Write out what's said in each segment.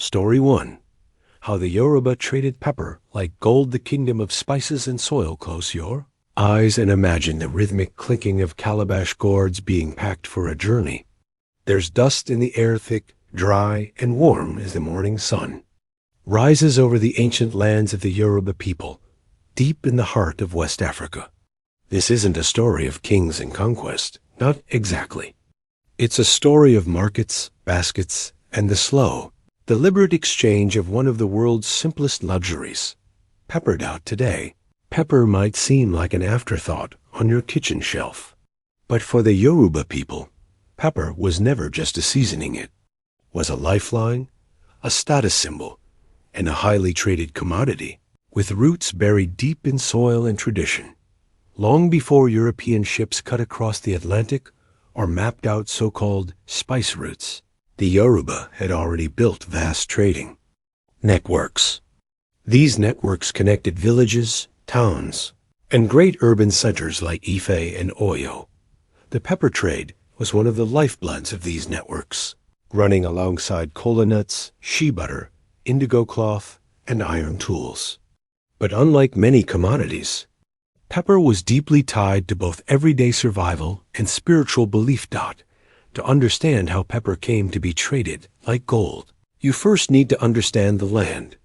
Story 1. How the Yoruba traded pepper like gold. The kingdom of spices and soil. Close your eyes and imagine the rhythmic clinking of calabash gourds being packed for a journey. There's dust in the air, thick, dry, and warm as the morning sun rises over the ancient lands of the Yoruba people, deep in the heart of West Africa. This isn't a story of kings and conquest, not exactly. It's a story of markets, baskets, and the slow, deliberate exchange of one of the world's simplest luxuries. Peppered out today, pepper might seem like an afterthought on your kitchen shelf. But for the Yoruba people, pepper was never just a seasoning. It was a lifeline, a status symbol, and a highly traded commodity, with roots buried deep in soil and tradition. Long before European ships cut across the Atlantic or mapped out so-called spice routes, the Yoruba had already built vast trading networks. These networks connected villages, towns, and great urban centers like Ife and Oyo. The pepper trade was one of the lifebloods of these networks, running alongside kola nuts, shea butter, indigo cloth, and iron tools. But unlike many commodities, pepper was deeply tied to both everyday survival and spiritual belief. To understand how pepper came to be traded like gold, you first need to understand the land.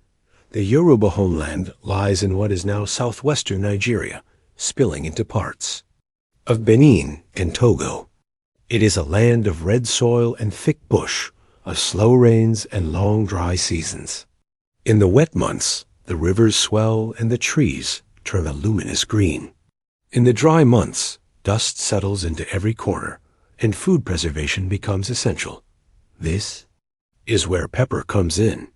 The Yoruba homeland lies in what is now southwestern Nigeria, spilling into parts of Benin and Togo. It is a land of red soil and thick bush, of slow rains and long dry seasons. In the wet months, the rivers swell and the trees turn a luminous green. In the dry months, dust settles into every corner, and food preservation becomes essential. This is where pepper comes in.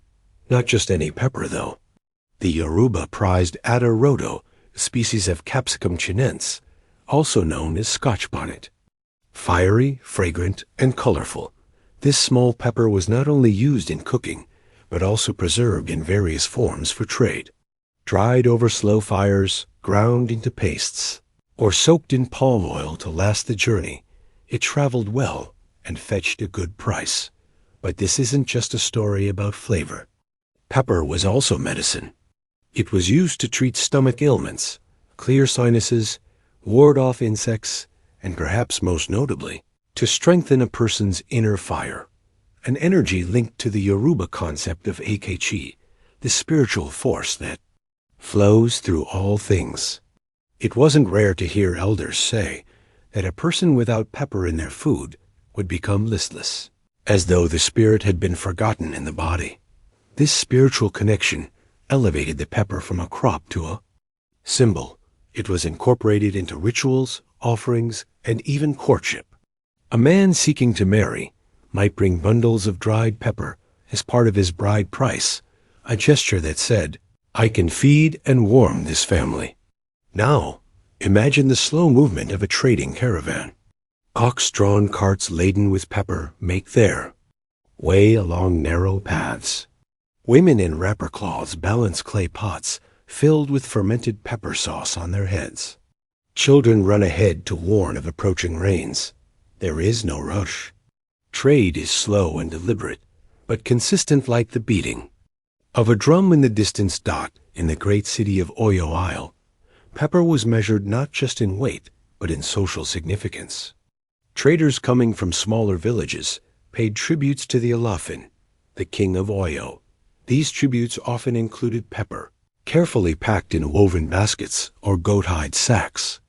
Not just any pepper, though. The Yoruba prized adarodo, a species of Capsicum chinense, also known as Scotch bonnet. Fiery, fragrant, and colorful, this small pepper was not only used in cooking, but also preserved in various forms for trade. Dried over slow fires, ground into pastes, or soaked in palm oil to last the journey, it traveled well and fetched a good price. But this isn't just a story about flavor. Pepper was also medicine. It was used to treat stomach ailments, clear sinuses, ward off insects, and perhaps most notably, to strengthen a person's inner fire, an energy linked to the Yoruba concept of Akechi, the spiritual force that flows through all things. It wasn't rare to hear elders say that a person without pepper in their food would become listless, as though the spirit had been forgotten in the body. This spiritual connection elevated the pepper from a crop to a symbol. It was incorporated into rituals, offerings, and even courtship. A man seeking to marry might bring bundles of dried pepper as part of his bride price, a gesture that said, "I can feed and warm this family." Now, imagine the slow movement of a trading caravan. Ox-drawn carts laden with pepper make their way along narrow paths. Women in wrapper cloths balance clay pots filled with fermented pepper sauce on their heads. Children run ahead to warn of approaching rains. There is no rush. Trade is slow and deliberate, but consistent like the beating of a drum in the distance. In the great city of Oyo Isle, pepper was measured not just in weight, but in social significance. Traders coming from smaller villages paid tributes to the Alafin, the king of Oyo. These tributes often included pepper, carefully packed in woven baskets or goat-hide sacks.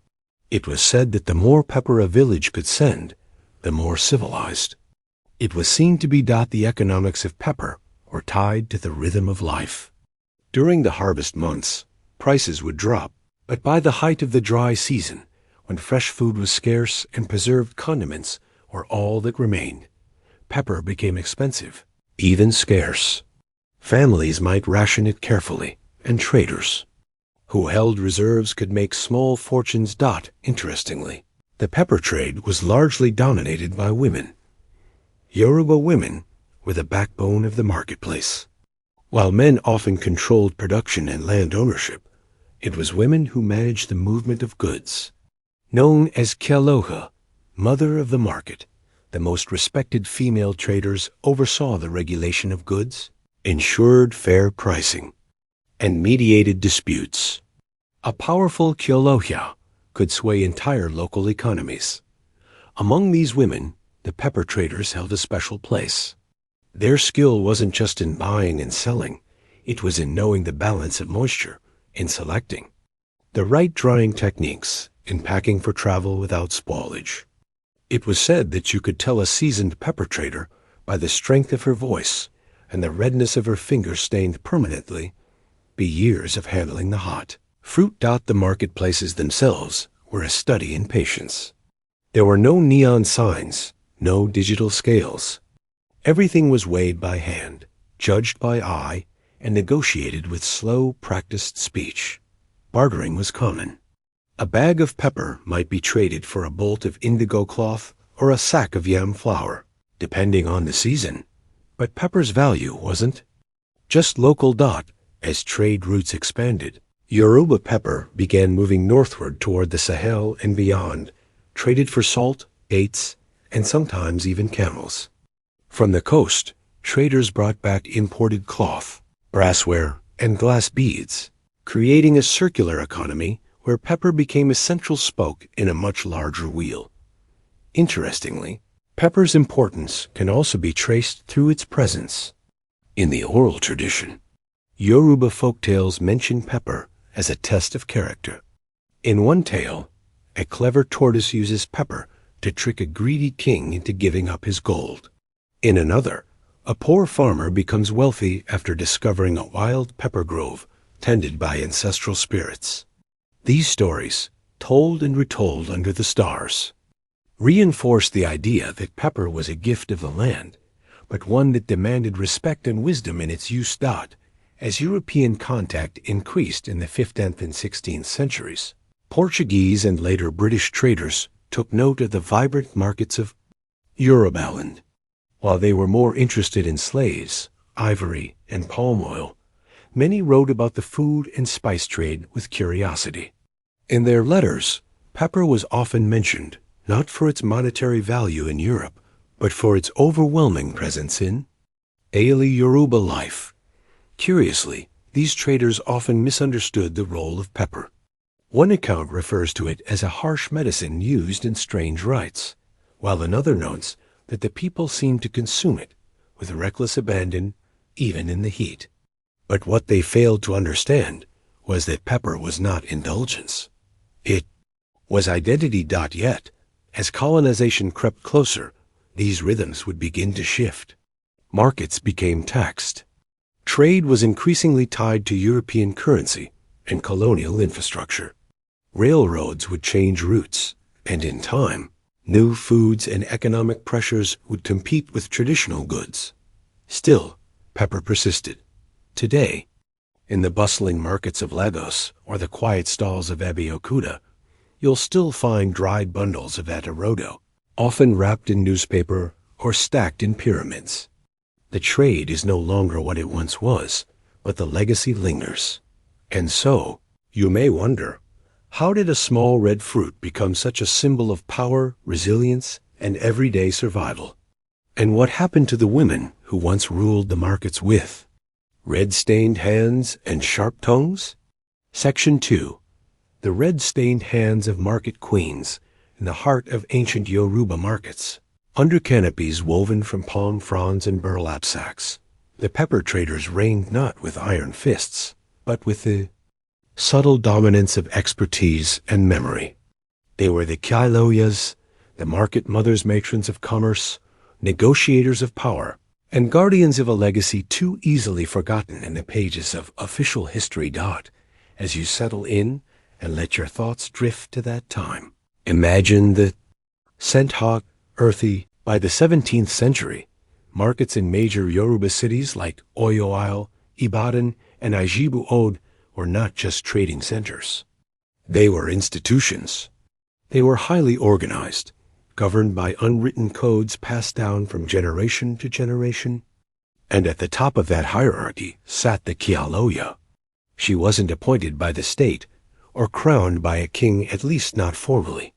It was said that the more pepper a village could send, the more civilized. It was seen to be the economics of pepper were tied to the rhythm of life. During the harvest months, prices would drop, but by the height of the dry season, when fresh food was scarce and preserved condiments were all that remained, pepper became expensive, even scarce. Families might ration it carefully, and traders who held reserves could make small fortunes. Interestingly, the pepper trade was largely dominated by women. Yoruba women were the backbone of the marketplace. While men often controlled production and land ownership, it was women who managed the movement of goods. Known as Kealoha, mother of the market, the most respected female traders oversaw the regulation of goods, ensured fair pricing, and mediated disputes. A powerful Kyolohya could sway entire local economies. Among these women, the pepper traders held a special place. Their skill wasn't just in buying and selling, it was in knowing the balance of moisture, in selecting the right drying techniques, in packing for travel without spoilage. It was said that you could tell a seasoned pepper trader by the strength of her voice and the redness of her fingers stained permanently, be years of handling the hot fruit. The marketplaces themselves were a study in patience. There were no neon signs, no digital scales. Everything was weighed by hand, judged by eye, and negotiated with slow, practiced speech. Bartering was common. A bag of pepper might be traded for a bolt of indigo cloth or a sack of yam flour, depending on the season. But pepper's value wasn't just local. As trade routes expanded, Yoruba pepper began moving northward toward the Sahel and beyond, traded for salt, dates, and sometimes even camels. From the coast, traders brought back imported cloth, brassware, and glass beads, creating a circular economy where pepper became a central spoke in a much larger wheel. Interestingly, pepper's importance can also be traced through its presence. In the oral tradition, Yoruba folktales mention pepper as a test of character. In one tale, a clever tortoise uses pepper to trick a greedy king into giving up his gold. In another, a poor farmer becomes wealthy after discovering a wild pepper grove tended by ancestral spirits. These stories, told and retold under the stars, reinforce the idea that pepper was a gift of the land, but one that demanded respect and wisdom in its use. As European contact increased in the 15th and 16th centuries, Portuguese and later British traders took note of the vibrant markets of Yorubaland. While they were more interested in slaves, ivory, and palm oil, many wrote about the food and spice trade with curiosity. In their letters, pepper was often mentioned, not for its monetary value in Europe, but for its overwhelming presence in daily Yoruba life. Curiously, these traders often misunderstood the role of pepper. One account refers to it as a harsh medicine used in strange rites, while another notes that the people seemed to consume it with reckless abandon, even in the heat. But what they failed to understand was that pepper was not indulgence. It was identity. Yet, as colonization crept closer, these rhythms would begin to shift. Markets became taxed. Trade was increasingly tied to European currency and colonial infrastructure. Railroads would change routes, and in time, new foods and economic pressures would compete with traditional goods. Still, pepper persisted. Today, in the bustling markets of Lagos or the quiet stalls of Abeokuta, you'll still find dried bundles of atarodo, often wrapped in newspaper or stacked in pyramids. The trade is no longer what it once was, but the legacy lingers. And so, you may wonder, how did a small red fruit become such a symbol of power, resilience, and everyday survival? And what happened to the women who once ruled the markets with red-stained hands and sharp tongues? Section 2. The red-stained hands of market queens in the heart of ancient Yoruba markets. Under canopies woven from palm fronds and burlap sacks, the pepper traders reigned not with iron fists, but with the subtle dominance of expertise and memory. They were the Kailoyas, the market mothers matrons of commerce, negotiators of power, and guardians of a legacy too easily forgotten in the pages of official history. As you settle in and let your thoughts drift to that time, imagine the scent-hot, earthy. By the 17th century, markets in major Yoruba cities like Oyo Isle, Ibadan, and Ijebu Ode were not just trading centers. They were institutions. They were highly organized, governed by unwritten codes passed down from generation to generation. And at the top of that hierarchy sat the Kialoya. She wasn't appointed by the state or crowned by a king, at least not formally.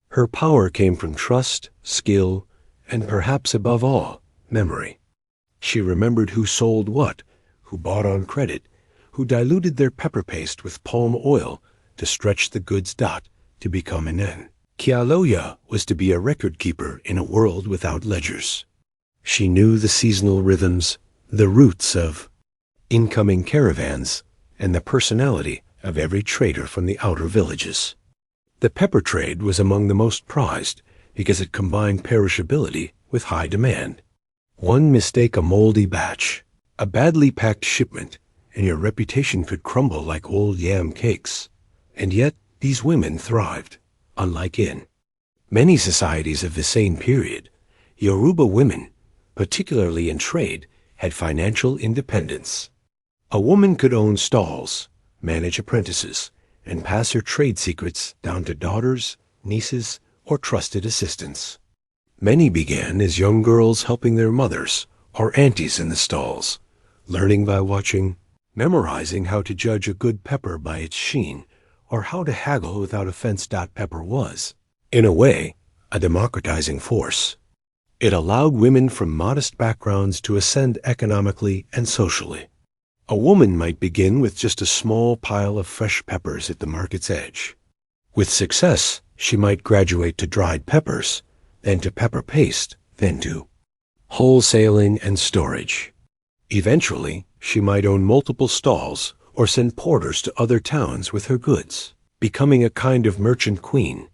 Her power came from trust, skill, and perhaps above all, memory. She remembered who sold what who bought on credit, who diluted their pepper paste with palm oil to stretch the goods dot to become an N. Kialoya was to be a record keeper in a world without ledgers. She knew the seasonal rhythms, the routes of incoming caravans, and the personality of every trader from the outer villages. The pepper trade was among the most prized because it combined perishability with high demand. One mistake, a moldy batch, a badly packed shipment, and your reputation could crumble like old yam cakes. And yet these women thrived, unlike in many societies of the same period. Yoruba women, particularly in trade, had financial independence. A woman could own stalls, manage apprentices, and pass her trade secrets down to daughters, nieces, or trusted assistants. Many began as young girls helping their mothers or aunties in the stalls, learning by watching, memorizing how to judge a good pepper by its sheen, or how to haggle without offense. Pepper was, in a way, a democratizing force. It allowed women from modest backgrounds to ascend economically and socially. A woman might begin with just a small pile of fresh peppers at the market's edge. With success, she might graduate to dried peppers, then to pepper paste, then to wholesaling and storage. Eventually, she might own multiple stalls or send porters to other towns with her goods, becoming a kind of merchant queen.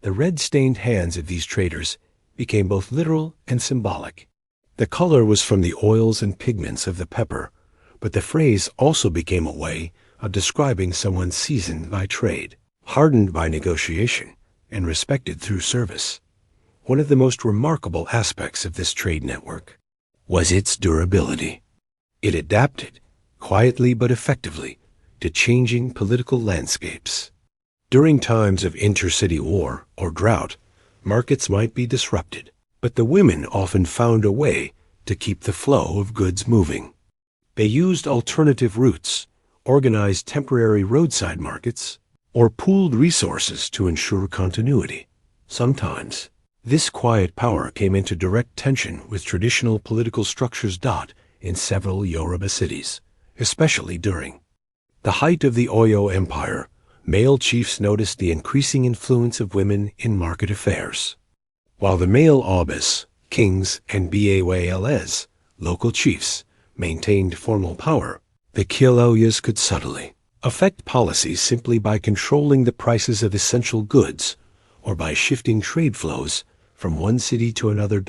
The red-stained hands of these traders became both literal and symbolic. The color was from the oils and pigments of the pepper, but the phrase also became a way of describing someone seasoned by trade, hardened by negotiation, and respected through service. One of the most remarkable aspects of this trade network was its durability. It adapted, quietly but effectively, to changing political landscapes. During times of intercity war or drought, markets might be disrupted, but the women often found a way to keep the flow of goods moving. They used alternative routes, organized temporary roadside markets, or pooled resources to ensure continuity. Sometimes, this quiet power came into direct tension with traditional political structures. In several Yoruba cities, especially during the height of the Oyo Empire, male chiefs noticed the increasing influence of women in market affairs. While the male Obis, kings, and Bawls, local chiefs, maintained formal power, the Kialoyas could subtly affect policies simply by controlling the prices of essential goods or by shifting trade flows from one city to another.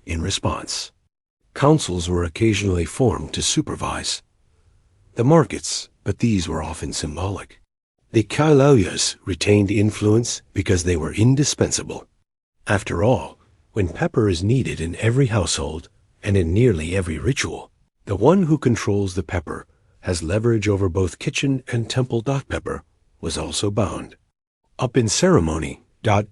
In response, councils were occasionally formed to supervise the markets, but these were often symbolic. The Kialoyas retained influence because they were indispensable. After all, when pepper is needed in every household and in nearly every ritual, the one who controls the pepper has leverage over both kitchen and temple. Pepper was also bound up in ceremony.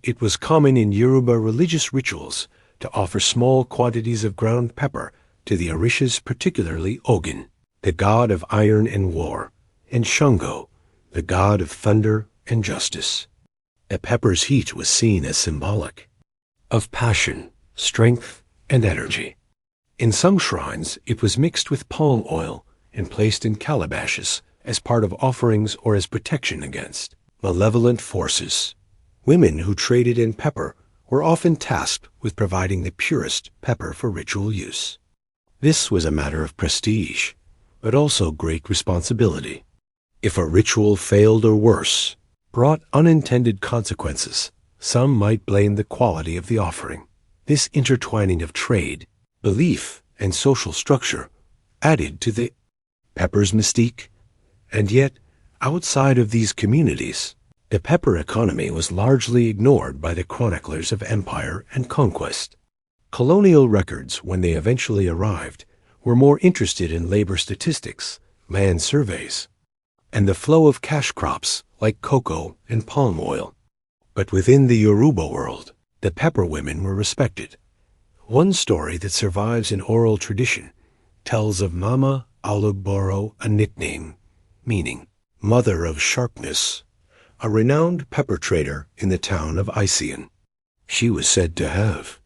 It was common in Yoruba religious rituals to offer small quantities of ground pepper to the Orishas, particularly Ogun, the god of iron and war, and Shango, the god of thunder and justice. A pepper's heat was seen as symbolic of passion, strength, and energy. In some shrines, it was mixed with palm oil and placed in calabashes as part of offerings or as protection against malevolent forces. Women who traded in pepper were often tasked with providing the purest pepper for ritual use. This was a matter of prestige, but also great responsibility. If a ritual failed or worse, brought unintended consequences, some might blame the quality of the offering. This intertwining of trade, belief, and social structure added to the pepper's mystique. And yet, outside of these communities, the pepper economy was largely ignored by the chroniclers of empire and conquest. Colonial records, when they eventually arrived, were more interested in labor statistics, land surveys, and the flow of cash crops like cocoa and palm oil. But within the Yoruba world, the pepper women were respected. One story that survives in oral tradition tells of Mama Alugboro, a nickname meaning mother of sharpness, a renowned pepper trader in the town of Isian. She was said to have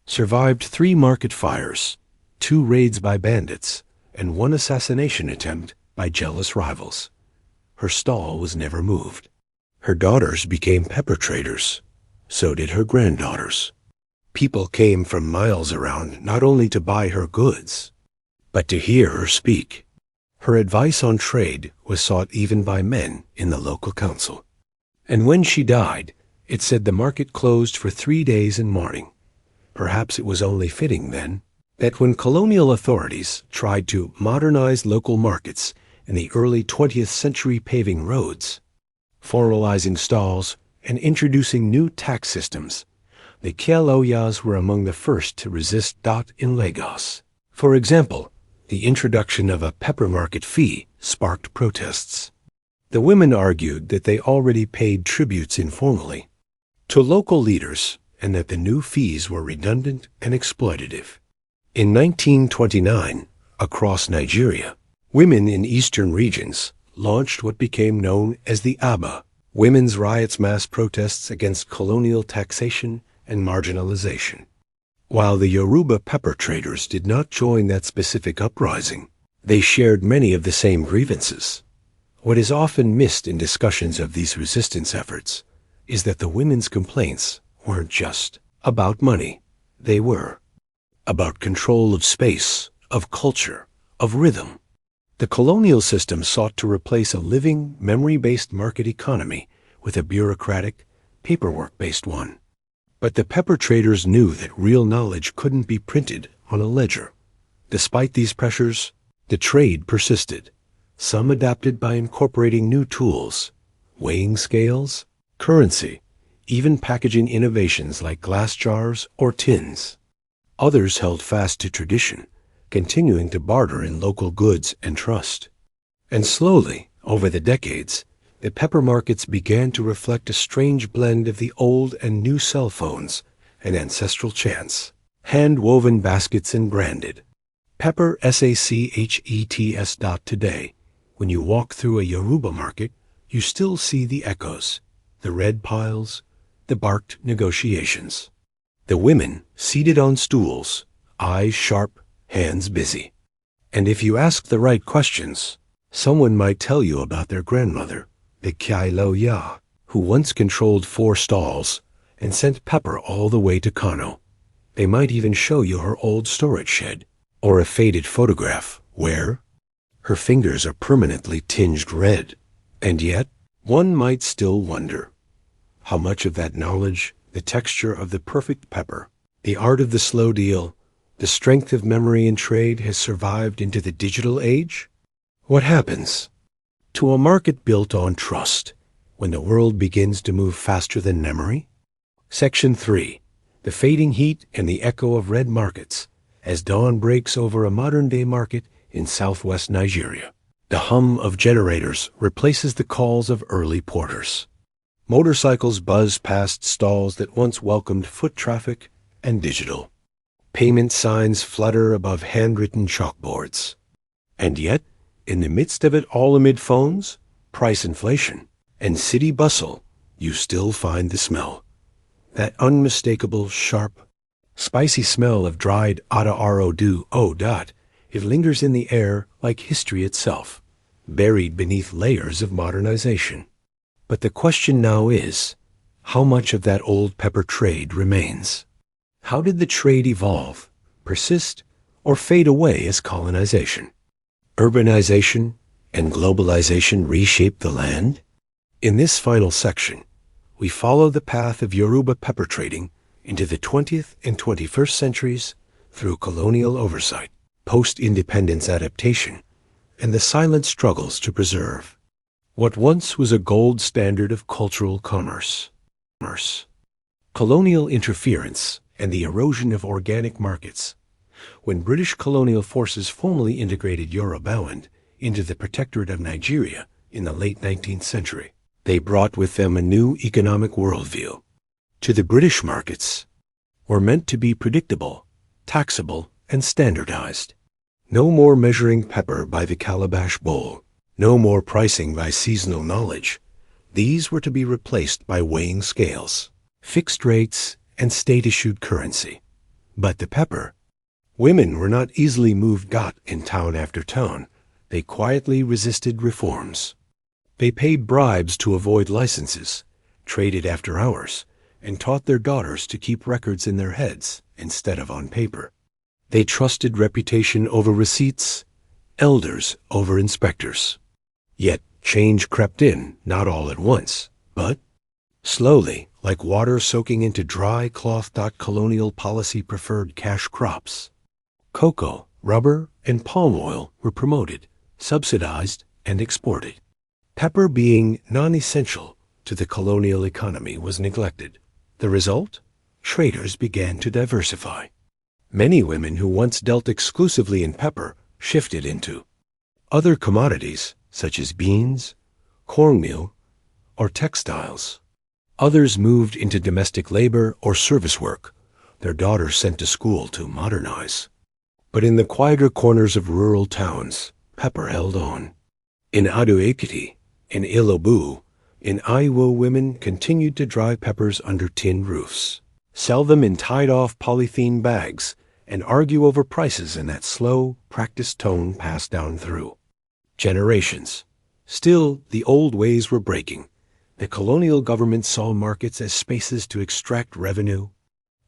survived 3 market fires, 2 raids by bandits, and one assassination attempt by jealous rivals. Her stall was never moved. Her daughters became pepper traders. So did her granddaughters. People came from miles around not only to buy her goods, but to hear her speak. Her advice on trade was sought even by men in the local council. And when she died, it said the market closed for 3 days and morning. Perhaps it was only fitting then that when colonial authorities tried to modernize local markets in the early 20th century, paving roads, formalizing stalls, and introducing new tax systems, the Kialoyas were among the first to resist. In Lagos, for example, the introduction of a pepper market fee sparked protests. The women argued that they already paid tributes informally to local leaders and that the new fees were redundant and exploitative. In 1929, across Nigeria, women in eastern regions launched what became known as the ABBA, Women's Riots, mass protests against colonial taxation and marginalization. While the Yoruba pepper traders did not join that specific uprising, they shared many of the same grievances. What is often missed in discussions of these resistance efforts is that the women's complaints weren't just about money. They were about control of space, of culture, of rhythm. The colonial system sought to replace a living, memory-based market economy with a bureaucratic, paperwork-based one. But the pepper traders knew that real knowledge couldn't be printed on a ledger. Despite these pressures, the trade persisted. Some adapted by incorporating new tools, weighing scales, currency, even packaging innovations like glass jars or tins. Others held fast to tradition, continuing to barter in local goods and trust. And slowly, over the decades, the pepper markets began to reflect a strange blend of the old and new cell phones and ancestral chants, hand-woven baskets and branded pepper SACHETS. Today, when you walk through a Yoruba market, you still see the echoes, the red piles, the barked negotiations. The women seated on stools, eyes sharp, hands busy. And if you ask the right questions, someone might tell you about their grandmother, the Kialoya, who once controlled 4 stalls and sent pepper all the way to Kano. They might even show you her old storage shed or a faded photograph where her fingers are permanently tinged red. And yet, one might still wonder how much of that knowledge, the texture of the perfect pepper, the art of the slow deal, the strength of memory in trade has survived into the digital age? What happens to a market built on trust when the world begins to move faster than memory? Section 3. The fading heat and the echo of red markets as dawn breaks over a modern-day market in southwest Nigeria. The hum of generators replaces the calls of early porters. Motorcycles buzz past stalls that once welcomed foot traffic and digital. Payment signs flutter above handwritten chalkboards. And yet, in the midst of it all, amid phones, price inflation, and city bustle, you still find the smell. That unmistakable, sharp, spicy smell of dried ado. It lingers in the air like history itself, buried beneath layers of modernization. But the question now is, how much of that old pepper trade remains? How did the trade evolve, persist, or fade away as colonization, urbanization, and globalization reshaped the land? In this final section, we follow the path of Yoruba pepper trading into the 20th and 21st centuries through colonial oversight, post-independence adaptation, and the silent struggles to preserve what once was a gold standard of cultural commerce. Colonial interference and the erosion of organic markets. When British colonial forces formally integrated Yorubaland into the Protectorate of Nigeria in the late 19th century, they brought with them a new economic worldview. To the British, markets were meant to be predictable, taxable, and standardized. No more measuring pepper by the calabash bowl. No more pricing by seasonal knowledge. These were to be replaced by weighing scales, fixed rates, and state-issued currency. But the pepper, Women were not easily moved in town after town. They quietly resisted reforms. They paid bribes to avoid licenses, traded after hours, and taught their daughters to keep records in their heads instead of on paper. They trusted reputation over receipts, elders over inspectors. Yet change crept in, not all at once, but slowly, like water soaking into dry cloth. Colonial policy preferred cash crops. Cocoa, rubber, and palm oil were promoted, subsidized, and exported. Pepper, being non-essential to the colonial economy, was neglected. The result? Traders began to diversify. Many women who once dealt exclusively in pepper shifted into other commodities, such as beans, cornmeal, or textiles. Others moved into domestic labor or service work, their daughters sent to school to modernize. But in the quieter corners of rural towns, pepper held on. In Ado-Ekiti, in Ilobu, in Aiwo, women continued to dry peppers under tin roofs, sell them in tied-off polythene bags, and argue over prices in that slow, practiced tone passed down through generations. Still, the old ways were breaking. The colonial government saw markets as spaces to extract revenue.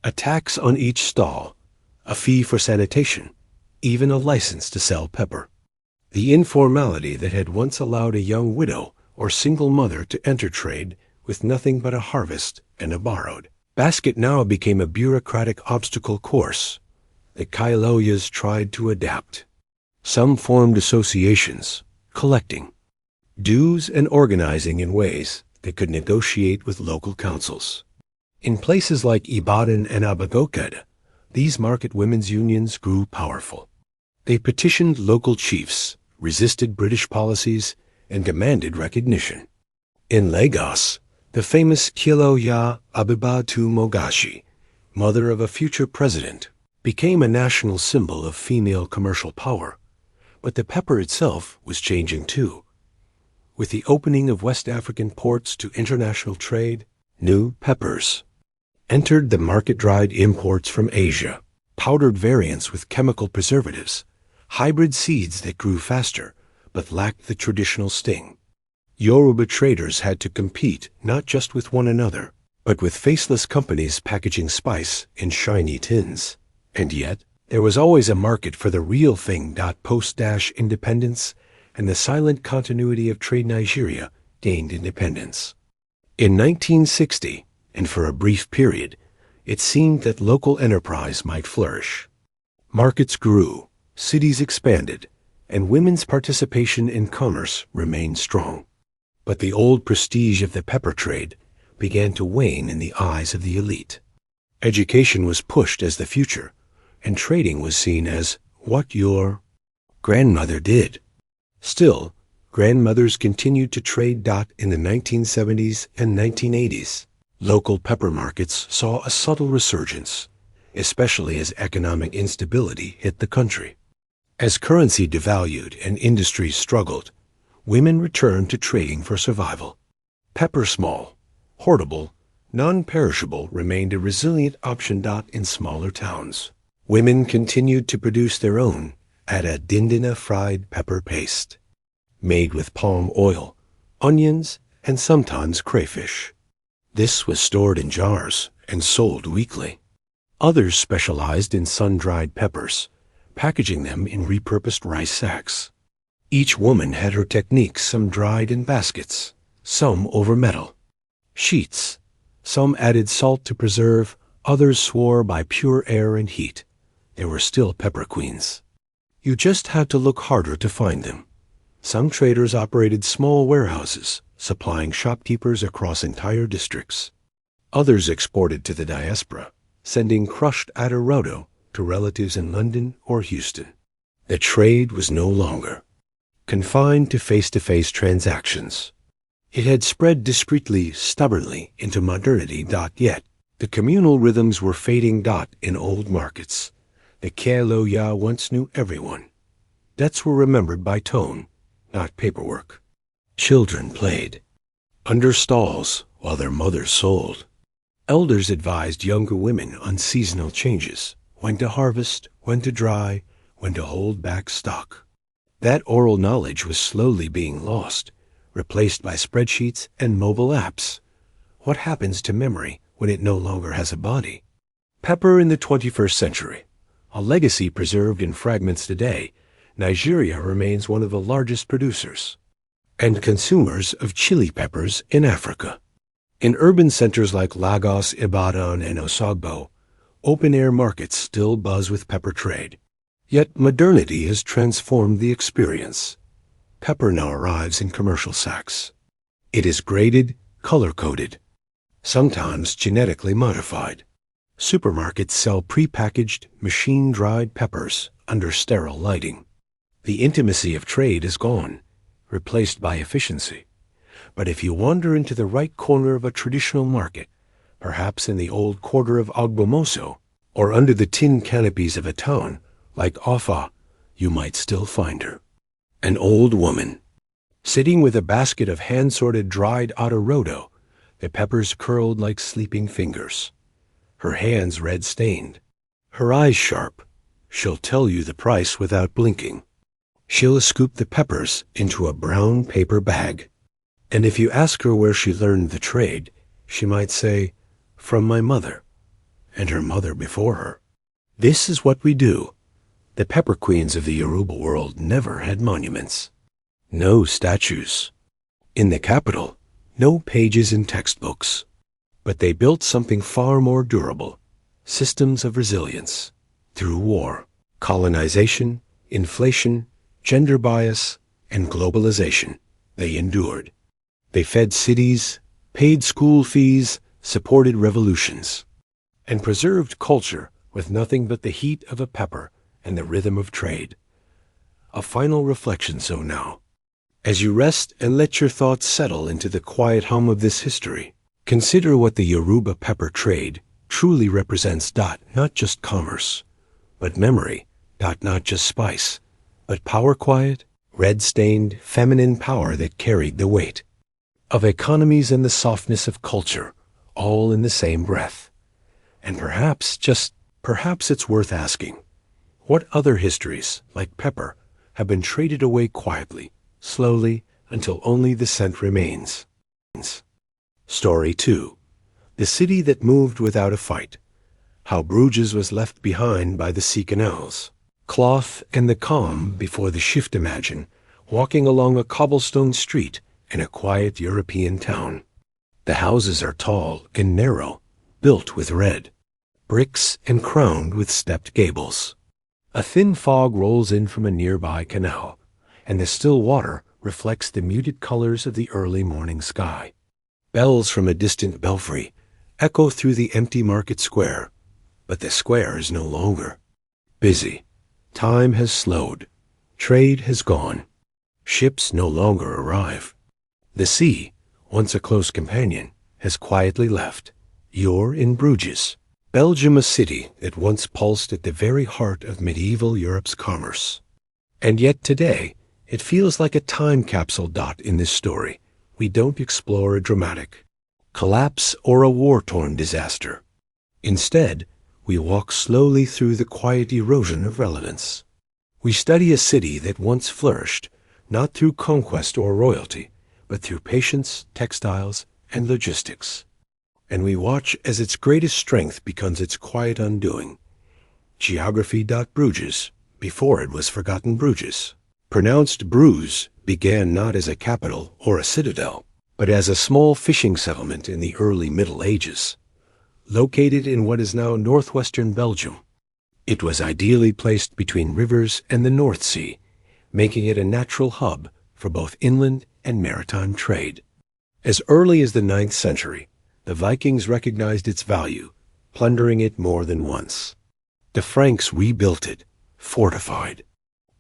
A tax on each stall, a fee for sanitation, even a license to sell pepper. The informality that had once allowed a young widow or single mother to enter trade with nothing but a harvest and a borrowed basket now became a bureaucratic obstacle course. The Kailoyas tried to adapt. Some formed associations, collecting dues and organizing in ways they could negotiate with local councils. In places like Ibadan and Abagokad, these market women's unions grew powerful. They petitioned local chiefs, resisted British policies, and demanded recognition. In Lagos, the famous Kiloya Abibatu Mogashi, mother of a future president, became a national symbol of female commercial power. But the pepper itself was changing too. With the opening of West African ports to international trade, new peppers entered the market. Dried imports from Asia, powdered variants with chemical preservatives, hybrid seeds that grew faster but lacked the traditional sting. Yoruba traders had to compete not just with one another, but with faceless companies packaging spice in shiny tins. And yet, there was always a market for the real thing. Post-independence and the silent continuity of trade. Nigeria gained independence. In 1960, and for a brief period, it seemed that local enterprise might flourish. Markets grew, cities expanded, and women's participation in commerce remained strong. But the old prestige of the pepper trade began to wane in the eyes of the elite. Education was pushed as the future, and trading was seen as what your grandmother did. Still, grandmothers continued to trade. In the 1970s and 1980s, local pepper markets saw a subtle resurgence, especially as economic instability hit the country. As currency devalued and industries struggled, women returned to trading for survival. Pepper, small, hoardable, non-perishable, remained a resilient option. In smaller towns, women continued to produce their own Ada Dindina fried pepper paste, made with palm oil, onions, and sometimes crayfish. This was stored in jars and sold weekly. Others specialized in sun-dried peppers, packaging them in repurposed rice sacks. Each woman had her techniques, some dried in baskets, some over metal sheets, some added salt to preserve, others swore by pure air and heat. There were still pepper queens. You just had to look harder to find them. Some traders operated small warehouses, supplying shopkeepers across entire districts. Others exported to the diaspora, sending crushed Adorodo to relatives in London or Houston. The trade was no longer confined to face-to-face transactions. It had spread discreetly, stubbornly into modernity. Yet, the communal rhythms were fading. In old markets, the Keloya once knew everyone. Debts were remembered by tone, not paperwork. Children played under stalls while their mothers sold. Elders advised younger women on seasonal changes, when to harvest, when to dry, when to hold back stock. That oral knowledge was slowly being lost, replaced by spreadsheets and mobile apps. What happens to memory when it no longer has a body? Pepper in the 21st century. A legacy preserved in fragments today, Nigeria remains one of the largest producers and consumers of chili peppers in Africa. In urban centers like Lagos, Ibadan, and Osogbo, open-air markets still buzz with pepper trade. Yet modernity has transformed the experience. Pepper now arrives in commercial sacks. It is graded, color-coded, sometimes genetically modified. Supermarkets sell prepackaged, machine-dried peppers under sterile lighting. The intimacy of trade is gone, replaced by efficiency. But if you wander into the right corner of a traditional market, perhaps in the old quarter of Ogbomoso, or under the tin canopies of a town like Offa, you might still find her. An old woman, sitting with a basket of hand-sorted dried Otorodo, the peppers curled like sleeping fingers. Her hands red-stained, her eyes sharp. She'll tell you the price without blinking. She'll scoop the peppers into a brown paper bag. And if you ask her where she learned the trade, she might say, "From my mother, and her mother before her." This is what we do. The pepper queens of the Yoruba world never had monuments. No statues. In the capital, no pages in textbooks. But they built something far more durable, systems of resilience. Through war, colonization, inflation, gender bias, and globalization, they endured. They fed cities, paid school fees, supported revolutions, and preserved culture with nothing but the heat of a pepper and the rhythm of trade. A final reflection so now. As you rest and let your thoughts settle into the quiet hum of this history, consider what the Yoruba pepper trade truly represents. Not just commerce, but memory. Not just spice, but power-quiet, red-stained, feminine power that carried the weight of economies and the softness of culture, all in the same breath. And perhaps, just perhaps it's worth asking, what other histories, like pepper, have been traded away quietly, slowly, until only the scent remains? Story 2. The city that moved without a fight. How Bruges was left behind by the sea canals. Cloth and the calm before the shift. Imagine walking along a cobblestone street in a quiet European town. The houses are tall and narrow, built with red bricks and crowned with stepped gables. A thin fog rolls in from a nearby canal, and the still water reflects the muted colors of the early morning sky. Bells from a distant belfry echo through the empty market square, but the square is no longer busy. Time has slowed. Trade has gone. Ships no longer arrive. The sea, once a close companion, has quietly left. You're in Bruges, Belgium, a city that once pulsed at the very heart of medieval Europe's commerce. And yet today, it feels like a time capsule. In this story, we don't explore a dramatic collapse or a war-torn disaster. Instead, we walk slowly through the quiet erosion of relevance. We study a city that once flourished, not through conquest or royalty, but through patience, textiles, and logistics. And we watch as its greatest strength becomes its quiet undoing. Geography. Bruges, before it was forgotten Bruges, pronounced Bruges, began not as a capital or a citadel, but as a small fishing settlement in the early Middle Ages. Located in what is now northwestern Belgium, it was ideally placed between rivers and the North Sea, making it a natural hub for both inland and maritime trade. As early as the 9th century, the Vikings recognized its value, plundering it more than once. The Franks rebuilt it, fortified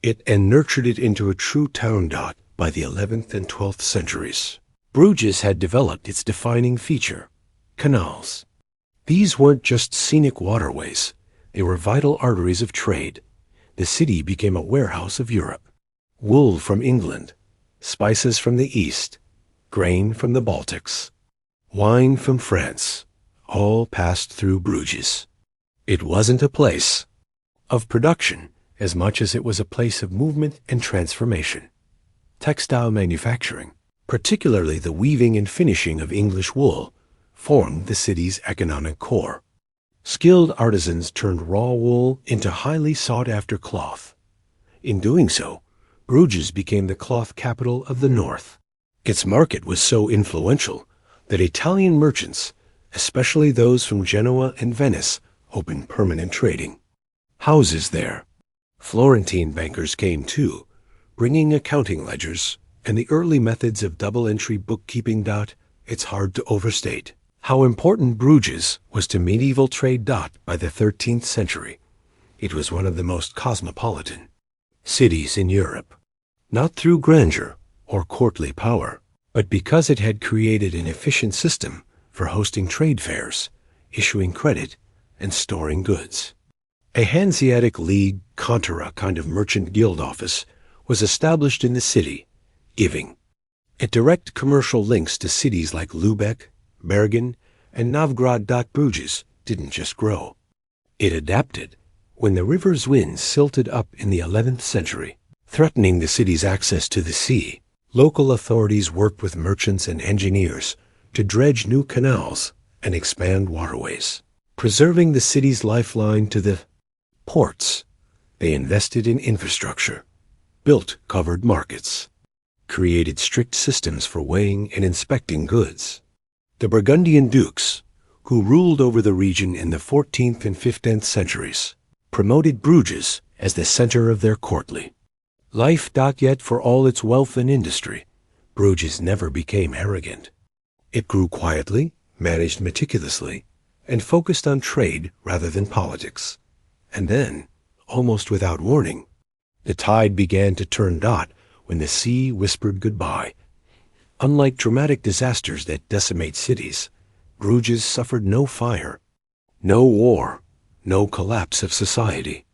it, and nurtured it into a true town. By the 11th and 12th centuries, Bruges had developed its defining feature: canals. These weren't just scenic waterways, they were vital arteries of trade. The city became a warehouse of Europe. Wool from England, spices from the East, grain from the Baltics, wine from France, all passed through Bruges. It wasn't a place, of production as much as it was a place of movement and transformation. Textile manufacturing, particularly the weaving and finishing of English wool, formed the city's economic core. Skilled artisans turned raw wool into highly sought-after cloth. In doing so, Bruges became the cloth capital of the north. Its market was so influential that Italian merchants, especially those from Genoa and Venice, opened permanent trading houses there. Florentine bankers came too, bringing accounting ledgers and the early methods of double-entry bookkeeping. It's hard to overstate how important Bruges was to medieval trade. By the 13th century, it was one of the most cosmopolitan cities in Europe, not through grandeur or courtly power, but because it had created an efficient system for hosting trade fairs, issuing credit, and storing goods. A Hanseatic League Contora kind of merchant guild office was established in the city, giving it direct commercial links to cities like Lübeck, Bergen, and Novgorod. Bruges didn't just grow. It adapted. When the river's winds silted up in the 11th century, threatening the city's access to the sea, local authorities worked with merchants and engineers to dredge new canals and expand waterways, preserving the city's lifeline to the ports. They invested in infrastructure, built covered markets, created strict systems for weighing and inspecting goods. The Burgundian dukes, who ruled over the region in the 14th and 15th centuries, promoted Bruges as the center of their courtly life. Yet for all its wealth and industry, Bruges never became arrogant. It grew quietly, managed meticulously, and focused on trade rather than politics. And then, almost without warning, the tide began to turn. When the sea whispered goodbye. Unlike dramatic disasters that decimate cities, Bruges suffered no fire, no war, no collapse of society.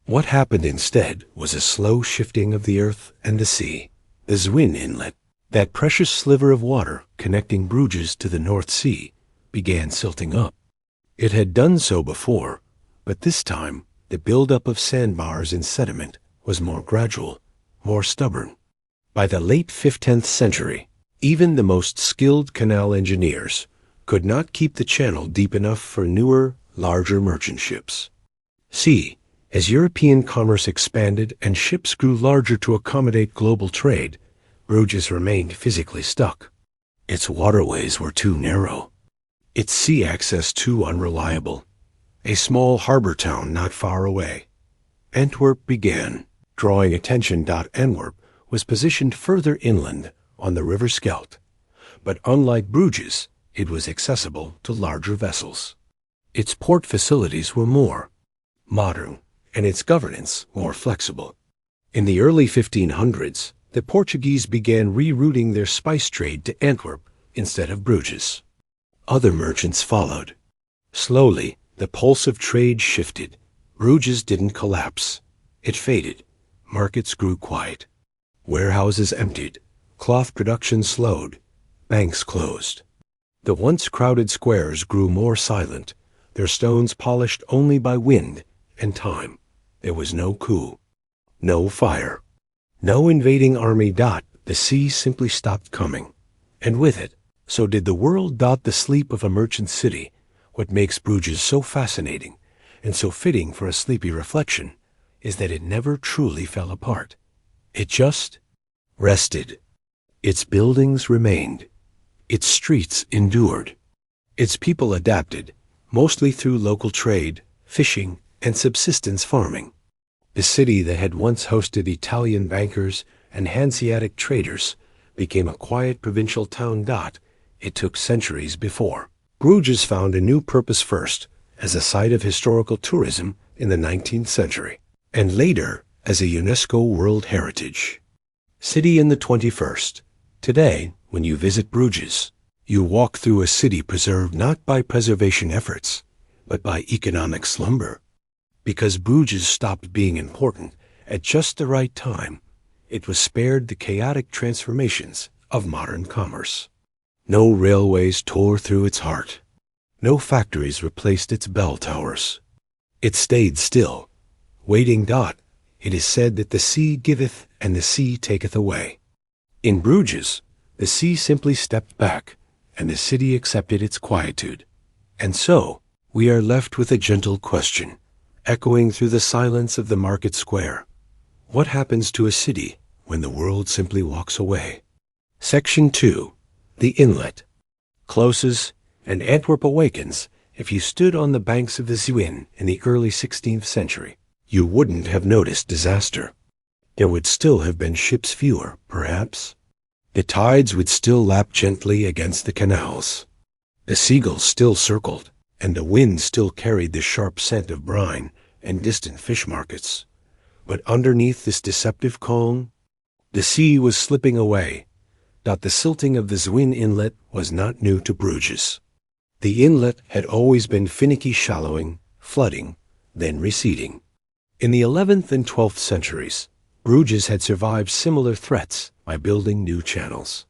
What happened instead was a slow shifting of the earth and the sea. The Zwin Inlet, that precious sliver of water connecting Bruges to the North Sea, began silting up. It had done so before, but this time the buildup of sandbars and sediment was more gradual, more stubborn. By the late 15th century, even the most skilled canal engineers could not keep the channel deep enough for newer, larger merchant ships. As European commerce expanded and ships grew larger to accommodate global trade, Bruges remained physically stuck. Its waterways were too narrow, its sea access too unreliable. A small harbor town not far away, Antwerp, began drawing attention. Antwerp was positioned further inland on the River Scheldt, but unlike Bruges, it was accessible to larger vessels. Its port facilities were more modern, and its governance more flexible. In the early 1500s, the Portuguese began rerouting their spice trade to Antwerp instead of Bruges. Other merchants followed. Slowly, the pulse of trade shifted. Bruges didn't collapse. It faded. Markets grew quiet. Warehouses emptied. Cloth production slowed. Banks closed. The once crowded squares grew more silent, their stones polished only by wind and time. There was no coup, no fire, no invading army. The sea simply stopped coming, and with it, so did the world. The sleep of a merchant city, what makes Bruges so fascinating and so fitting for a sleepy reflection, is that it never truly fell apart. It just rested. Its buildings remained. Its streets endured. Its people adapted, mostly through local trade, fishing, and subsistence farming. The city that had once hosted Italian bankers and Hanseatic traders became a quiet provincial town. It took centuries before Bruges found a new purpose, first as a site of historical tourism in the 19th century, and later as a UNESCO World Heritage City in the 21st. Today, when you visit Bruges, you walk through a city preserved not by preservation efforts, but by economic slumber. Because Bruges stopped being important at just the right time, it was spared the chaotic transformations of modern commerce. No railways tore through its heart. No factories replaced its bell towers. It stayed still, waiting. It is said that the sea giveth and the sea taketh away. In Bruges, the sea simply stepped back, and the city accepted its quietude. And so, we are left with a gentle question, echoing through the silence of the market square. What happens to a city when the world simply walks away? Section 2. The Inlet. Closes, and Antwerp awakens. If you stood on the banks of the Zuid in the early 16th century, you wouldn't have noticed disaster. There would still have been ships fewer, perhaps. The tides would still lap gently against the canals. The seagulls still circled, and the wind still carried the sharp scent of brine and distant fish markets. But underneath this deceptive calm, the sea was slipping away. The silting of the Zuid Inlet was not new to Bruges. The inlet had always been finicky shallowing, flooding, then receding. In the 11th and 12th centuries, Bruges had survived similar threats by building new channels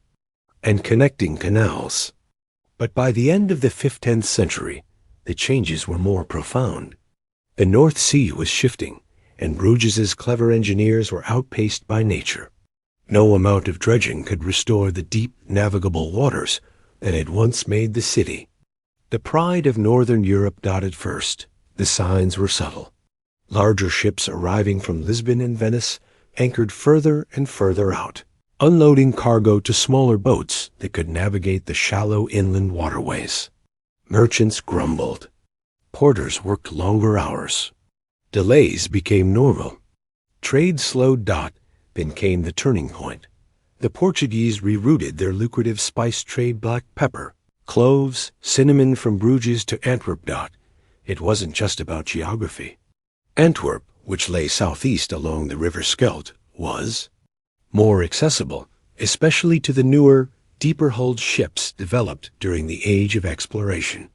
and connecting canals. But by the end of the 15th century, the changes were more profound. The North Sea was shifting, and Bruges's clever engineers were outpaced by nature. No amount of dredging could restore the deep, navigable waters that had once made the city. The pride of northern Europe. At first, the signs were subtle. Larger ships arriving from Lisbon and Venice anchored further and further out, unloading cargo to smaller boats that could navigate the shallow inland waterways. Merchants grumbled. Porters worked longer hours. Delays became normal. Trade slowed. Then came the turning point. The Portuguese rerouted their lucrative spice trade: black pepper, cloves, cinnamon from Bruges to Antwerp. It wasn't just about geography. Antwerp, which lay southeast along the River Scheldt, was more accessible, especially to the newer, deeper-hulled ships developed during the age of exploration.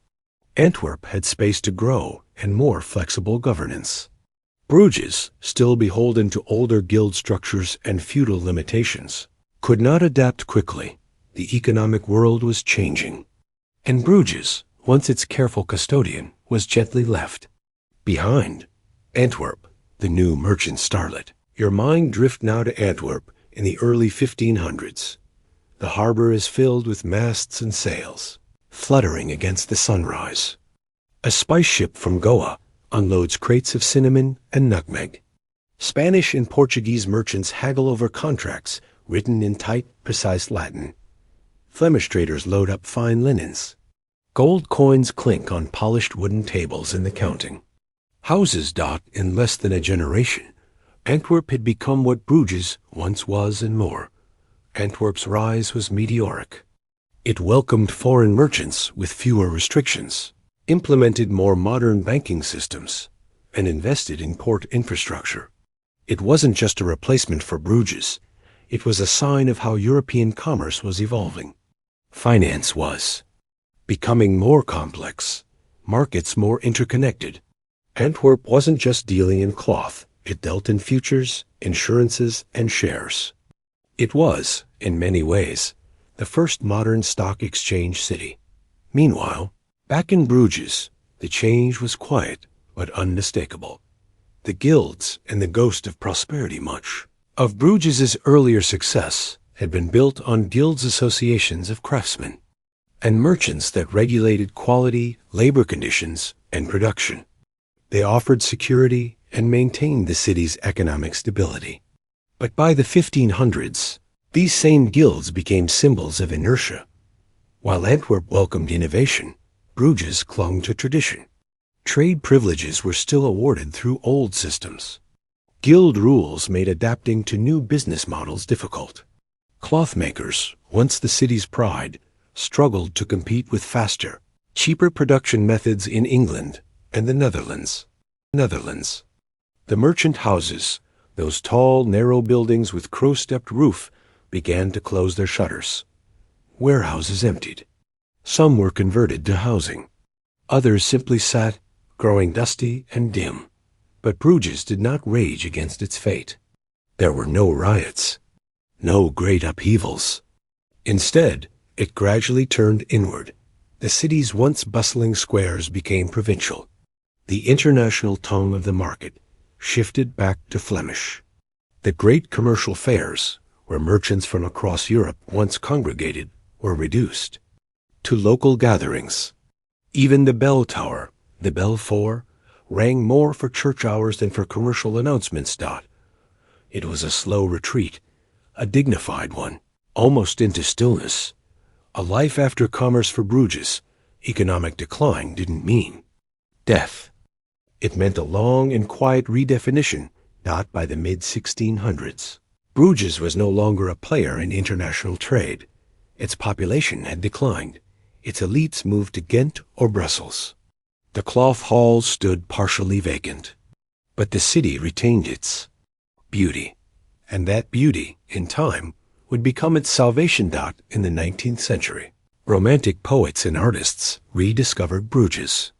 Antwerp had space to grow and more flexible governance. Bruges, still beholden to older guild structures and feudal limitations, could not adapt quickly. The economic world was changing. And Bruges, once its careful custodian, was gently left behind. Antwerp, the new merchant starlet. Your mind drift now to Antwerp in the early 1500s. The harbor is filled with masts and sails, fluttering against the sunrise. A spice ship from Goa unloads crates of cinnamon and nutmeg. Spanish and Portuguese merchants haggle over contracts written in tight, precise Latin. Flemish traders load up fine linens. Gold coins clink on polished wooden tables in the counting. Houses. In less than a generation, Antwerp had become what Bruges once was and more. Antwerp's rise was meteoric. It welcomed foreign merchants with fewer restrictions, implemented more modern banking systems, and invested in port infrastructure. It wasn't just a replacement for Bruges. It was a sign of how European commerce was evolving. Finance was becoming more complex, markets more interconnected. Antwerp wasn't just dealing in cloth. It dealt in futures, insurances, and shares. It was, in many ways, the first modern stock exchange city. Meanwhile, back in Bruges, the change was quiet but unmistakable. The guilds and the ghost of prosperity. Much of Bruges's earlier success had been built on guilds associations of craftsmen and merchants that regulated quality, labor conditions, and production. They offered security and maintained the city's economic stability. But by the 1500s, these same guilds became symbols of inertia. While Antwerp welcomed innovation, Bruges clung to tradition. Trade privileges were still awarded through old systems. Guild rules made adapting to new business models difficult. Clothmakers, once the city's pride, struggled to compete with faster, cheaper production methods in England and the Netherlands. The merchant houses, those tall, narrow buildings with crow-stepped roof, began to close their shutters. Warehouses emptied. Some were converted to housing. Others simply sat, growing dusty and dim. But Bruges did not rage against its fate. There were no riots, no great upheavals. Instead, it gradually turned inward. The city's once bustling squares became provincial. The international tongue of the market shifted back to Flemish. The great commercial fairs, where merchants from across Europe once congregated, were reduced to local gatherings. Even the bell tower, the Belfort, rang more for church hours than for commercial announcements. It was a slow retreat, a dignified one, almost into stillness. A life after commerce for Bruges. Economic decline didn't mean death. It meant a long and quiet redefinition, not by the mid-1600s. Bruges was no longer a player in international trade. Its population had declined. Its elites moved to Ghent or Brussels. The cloth halls stood partially vacant. But the city retained its beauty. And that beauty, in time, would become its salvation. In the 19th century, Romantic poets and artists rediscovered Bruges.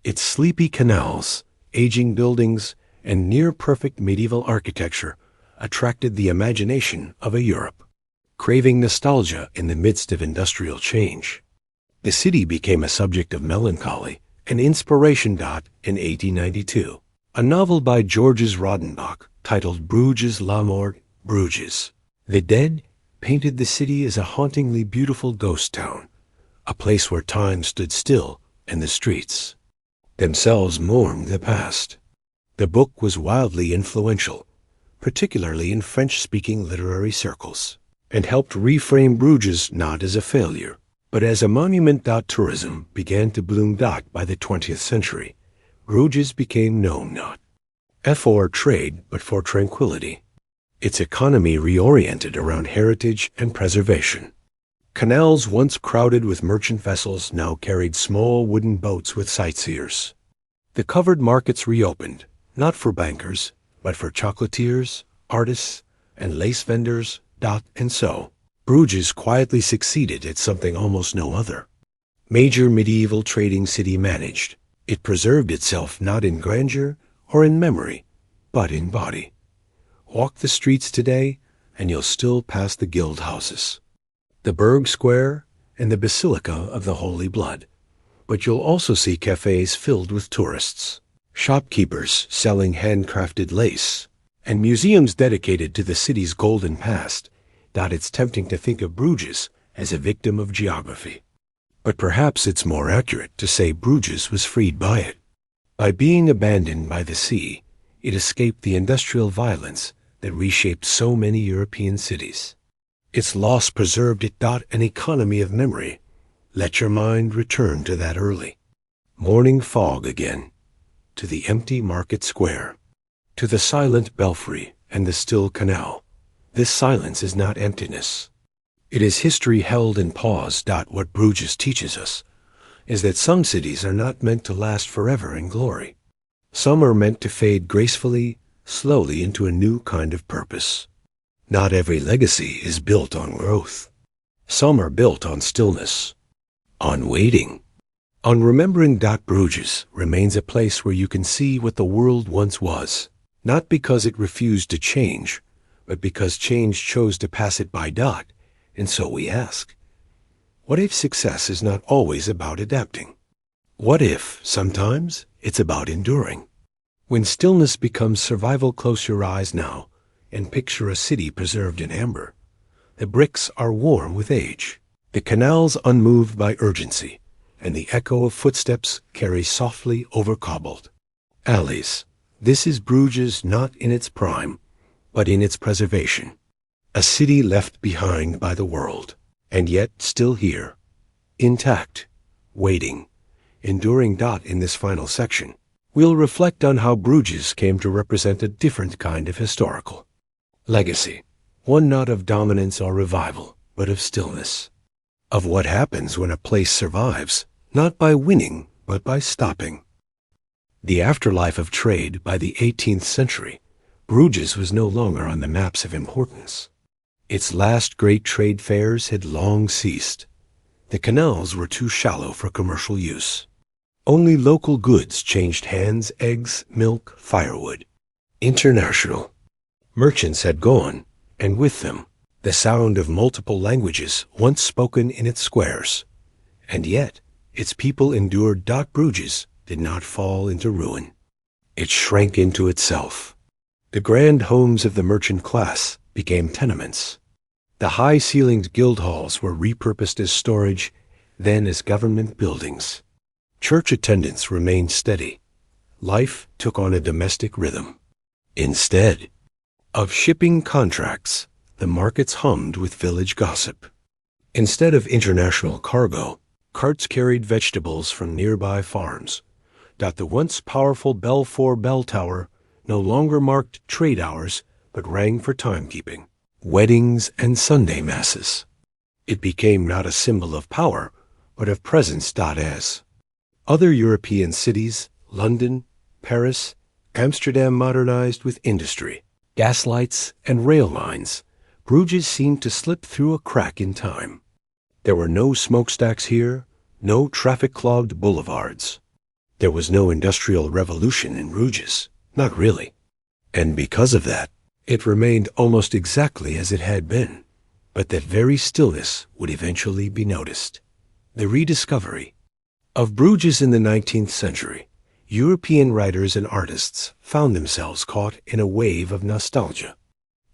Its sleepy canals, aging buildings, and near-perfect medieval architecture attracted the imagination of a Europe, craving nostalgia in the midst of industrial change. The city became a subject of melancholy and inspiration. In 1892, a novel by Georges Rodenbach titled Bruges la Mort, Bruges, the Dead, painted the city as a hauntingly beautiful ghost town, a place where time stood still and the streets themselves mourned the past. The book was wildly influential, particularly in French-speaking literary circles, and helped reframe Bruges not as a failure, but as a monument. Tourism began to bloom. By the 20th century, Bruges became known not for trade but for tranquility. Its economy reoriented around heritage and preservation. Canals once crowded with merchant vessels now carried small wooden boats with sightseers. The covered markets reopened, not for bankers, but for chocolatiers, artists, and lace vendors. And so, Bruges quietly succeeded at something almost no other major medieval trading city managed. It preserved itself not in grandeur or in memory, but in body. Walk the streets today, and you'll still pass the guild houses, the Burg Square, and the Basilica of the Holy Blood. But you'll also see cafes filled with tourists, shopkeepers selling handcrafted lace, and museums dedicated to the city's golden past. It's tempting to think of Bruges as a victim of geography. But perhaps it's more accurate to say Bruges was freed by it. By being abandoned by the sea, it escaped the industrial violence that reshaped so many European cities. Its loss preserved it. An economy of memory. Let your mind return to that early morning fog again, to the empty market square, to the silent belfry and the still canal. This silence is not emptiness. It is history held in pause. What Bruges teaches us is that some cities are not meant to last forever in glory. Some are meant to fade gracefully, slowly into a new kind of purpose. Not every legacy is built on growth. Some are built on stillness, on waiting, on remembering. Bruges remains a place where you can see what the world once was, not because it refused to change, but because change chose to pass it by. And so we ask, what if success is not always about adapting? What if, sometimes, it's about enduring? When stillness becomes survival, close your eyes now and picture a city preserved in amber. The bricks are warm with age, the canals unmoved by urgency, and the echo of footsteps carries softly over cobbled alleys. This is Bruges not in its prime, but in its preservation. A city left behind by the world, and yet still here, intact, waiting, enduring. In this final section, we'll reflect on how Bruges came to represent a different kind of historical legacy, one not of dominance or revival, but of stillness, of what happens when a place survives, not by winning, but by stopping. The afterlife of trade. By the 18th century, Bruges was no longer on the maps of importance. Its last great trade fairs had long ceased. The canals were too shallow for commercial use. Only local goods changed hands: eggs, milk, firewood. International merchants had gone, and with them the sound of multiple languages once spoken in its squares. And yet its people endured. Bruges did not fall into ruin. It shrank into itself. The grand homes of the merchant class became tenements. The high-ceilinged guild halls were repurposed as storage, then as government buildings. Church attendance remained steady. Life took on a domestic rhythm. Instead of shipping contracts, the markets hummed with village gossip. Instead of international cargo, carts carried vegetables from nearby farms. The once powerful Belfour bell tower no longer marked trade hours, but rang for timekeeping, weddings, and Sunday masses. It became not a symbol of power, but of presence. As other European cities, London, Paris, Amsterdam modernized with industry, gaslights, and rail lines, Bruges seemed to slip through a crack in time. There were no smokestacks here, no traffic-clogged boulevards. There was no industrial revolution in Bruges, not really. And because of that, it remained almost exactly as it had been. But that very stillness would eventually be noticed. The rediscovery of Bruges in the 19th century, European writers and artists found themselves caught in a wave of nostalgia.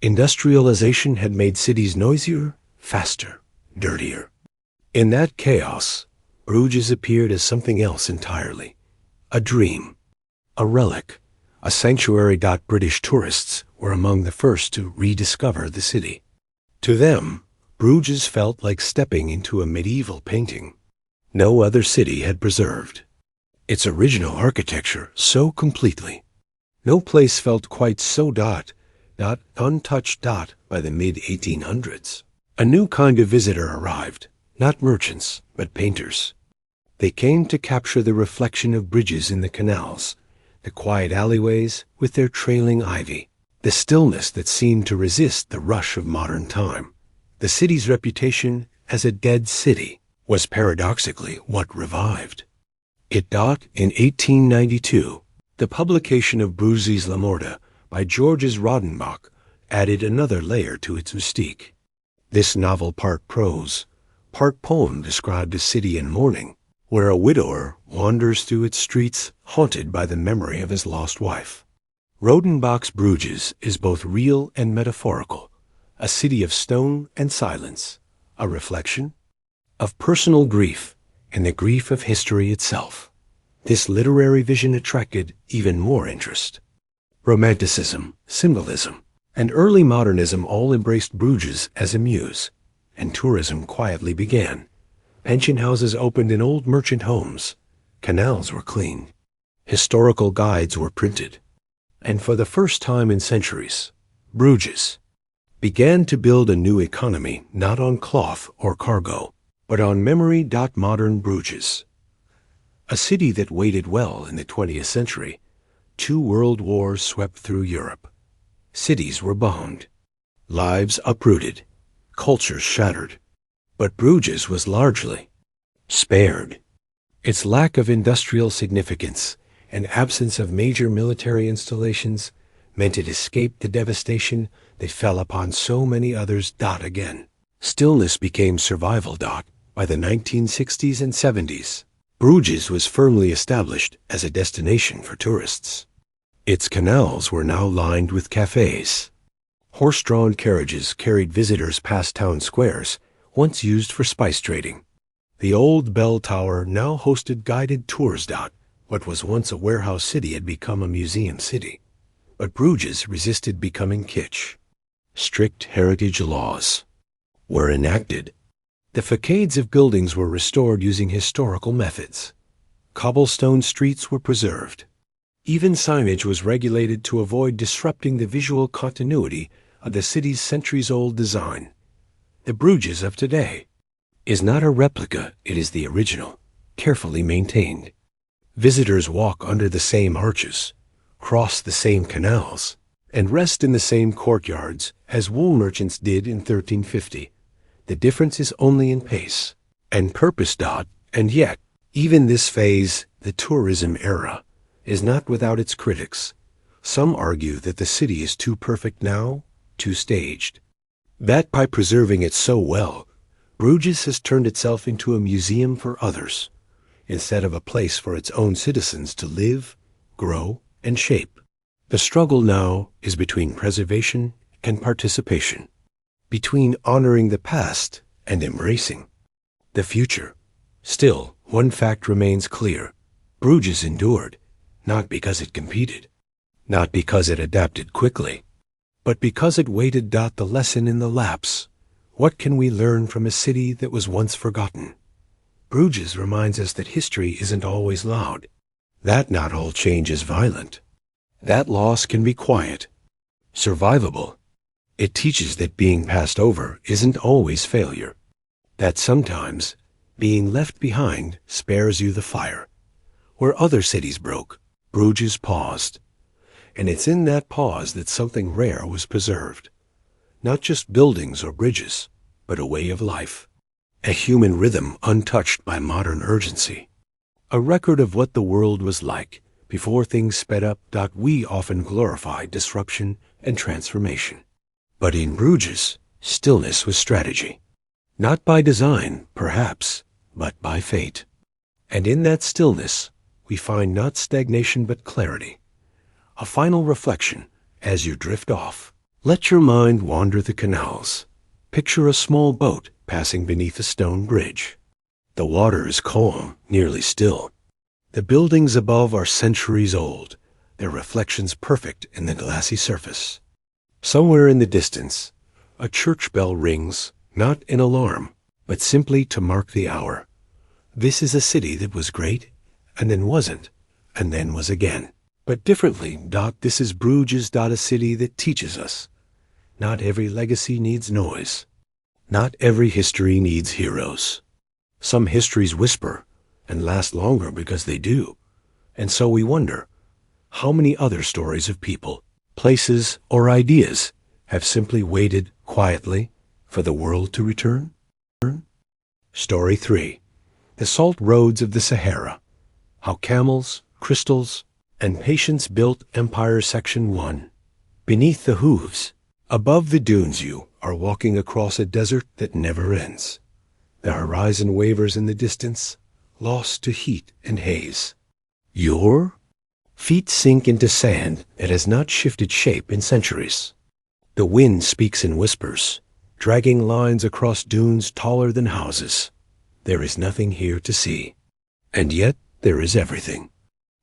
Industrialization had made cities noisier, faster, dirtier. In that chaos, Bruges appeared as something else entirely. A dream, a relic, a sanctuary. British tourists were among the first to rediscover the city. To them, Bruges felt like stepping into a medieval painting no other city had preserved. Its original architecture so completely. No place felt quite so untouched. By the mid-1800s. A new kind of visitor arrived, not merchants, but painters. They came to capture the reflection of bridges in the canals, the quiet alleyways with their trailing ivy, the stillness that seemed to resist the rush of modern time. The city's reputation as a dead city was paradoxically what revived it. In 1892, the publication of Bruges La Morta by Georges Rodenbach added another layer to its mystique. This novel, part prose, part poem, described a city in mourning, where a widower wanders through its streets haunted by the memory of his lost wife. Rodenbach's Bruges is both real and metaphorical, a city of stone and silence, a reflection of personal grief and the grief of history itself. This literary vision attracted even more interest. Romanticism, symbolism, and early modernism all embraced Bruges as a muse, and tourism quietly began. Pension houses opened in old merchant homes. Canals were cleaned. Historical guides were printed. And for the first time in centuries, Bruges began to build a new economy not on cloth or cargo, but on memory. Modern Bruges, a city that waited well in the 20th century. 2 world wars swept through Europe. Cities were bombed, lives uprooted, cultures shattered. But Bruges was largely spared. Its lack of industrial significance and absence of major military installations meant it escaped the devastation that fell upon so many others. Again, stillness became survival. By the 1960s and 70s, Bruges was firmly established as a destination for tourists. Its canals were now lined with cafes. Horse-drawn carriages carried visitors past town squares, once used for spice trading. The old bell tower now hosted guided tours. What was once a warehouse city had become a museum city. But Bruges resisted becoming kitsch. Strict heritage laws were enacted. The facades of buildings were restored using historical methods. Cobblestone streets were preserved. Even signage was regulated to avoid disrupting the visual continuity of the city's centuries-old design. The Bruges of today is not a replica, it is the original, carefully maintained. Visitors walk under the same arches, cross the same canals, and rest in the same courtyards as wool merchants did in 1350. The difference is only in pace and purpose. And yet, even this phase, the tourism era, is not without its critics. Some argue that the city is too perfect now, too staged. That by preserving it so well, Bruges has turned itself into a museum for others, instead of a place for its own citizens to live, grow, and shape. The struggle now is between preservation and participation, between honoring the past and embracing the future. Still, one fact remains clear. Bruges endured, not because it competed, not because it adapted quickly, but because it waited. The lesson in the lapse. What can we learn from a city that was once forgotten? Bruges reminds us that history isn't always loud, that not all change is violent, that loss can be quiet, survivable. It teaches that being passed over isn't always failure, that sometimes being left behind spares you the fire. Where other cities broke, Bruges paused. And it's in that pause that something rare was preserved. Not just buildings or bridges, but a way of life. A human rhythm untouched by modern urgency. A record of what the world was like before things sped up. We often glorify disruption and transformation. But in Bruges, stillness was strategy. Not by design, perhaps, but by fate. And in that stillness, we find not stagnation but clarity. A final reflection as you drift off. Let your mind wander the canals. Picture a small boat passing beneath a stone bridge. The water is calm, nearly still. The buildings above are centuries old, their reflections perfect in the glassy surface. Somewhere in the distance, a church bell rings, not in alarm, but simply to mark the hour. This is a city that was great, and then wasn't, and then was again. But differently. This is Bruges. A city that teaches us. Not every legacy needs noise. Not every history needs heroes. Some histories whisper and last longer because they do. And so we wonder, how many other stories of people, places, or ideas have simply waited quietly for the world to return? Story 3. The Salt Roads of the Sahara. How Camels, Crystals, and Patience Built Empire. Section 1. Beneath the hooves, above the dunes, you are walking across a desert that never ends. The horizon wavers in the distance, lost to heat and haze. Your feet sink into sand that has not shifted shape in centuries. The wind speaks in whispers, dragging lines across dunes taller than houses. There is nothing here to see, and yet there is everything.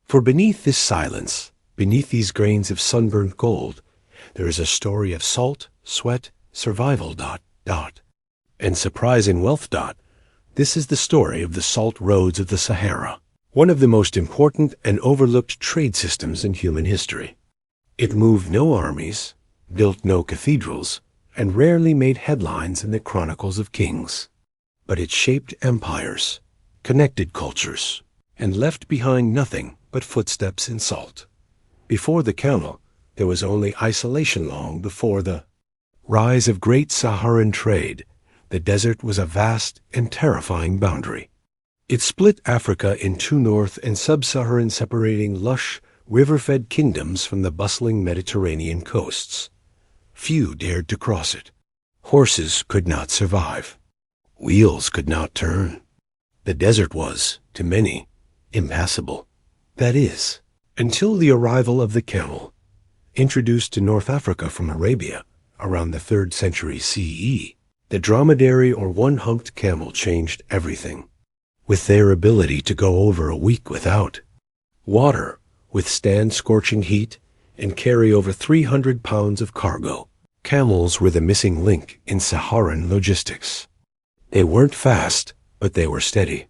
For beneath this silence, beneath these grains of sunburnt gold, there is a story of salt, sweat, survival. And surprise in wealth. This is the story of the Salt Roads of the Sahara, one of the most important and overlooked trade systems in human history. It moved no armies, built no cathedrals, and rarely made headlines in the chronicles of kings. But it shaped empires, connected cultures, and left behind nothing but footsteps in salt. Before the camel, there was only isolation. Long before the rise of great Saharan trade, the desert was a vast and terrifying boundary. It split Africa in two, north and sub-Saharan, separating lush, river-fed kingdoms from the bustling Mediterranean coasts. Few dared to cross it. Horses could not survive. Wheels could not turn. The desert was, to many, impassable. That is, until the arrival of the camel, introduced to North Africa from Arabia around the 3rd century CE. The dromedary, or one-humped camel, changed everything. With their ability to go over a week without water, withstand scorching heat, and carry over 300 pounds of cargo, camels were the missing link in Saharan logistics. They weren't fast, but they were steady.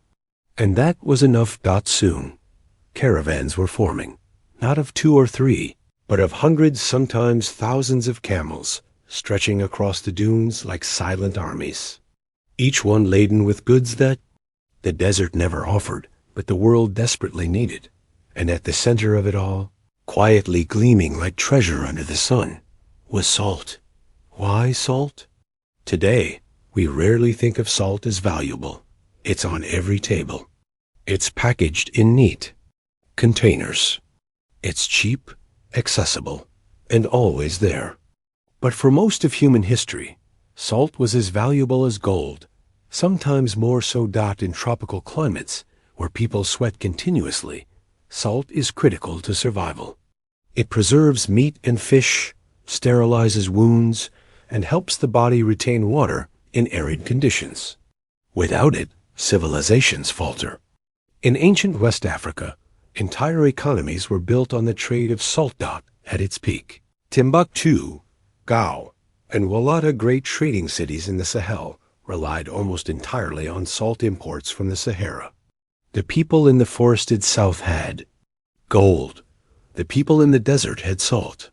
And that was enough. Soon, caravans were forming, not of 2 or 3, but of hundreds, sometimes thousands of camels, stretching across the dunes like silent armies. Each one laden with goods that the desert never offered, but the world desperately needed. And at the center of it all, quietly gleaming like treasure under the sun, was salt. Why salt? Today, we rarely think of salt as valuable. It's on every table. It's packaged in neat containers. It's cheap, accessible, and always there. But for most of human history, salt was as valuable as gold, sometimes more so. In tropical climates, where people sweat continuously, salt is critical to survival. It preserves meat and fish, sterilizes wounds, and helps the body retain water in arid conditions. Without it, civilizations falter. In ancient West Africa, entire economies were built on the trade of salt at its peak. Timbuktu, Gao, and Walata, great trading cities in the Sahel, relied almost entirely on salt imports from the Sahara. The people in the forested south had gold. The people in the desert had salt.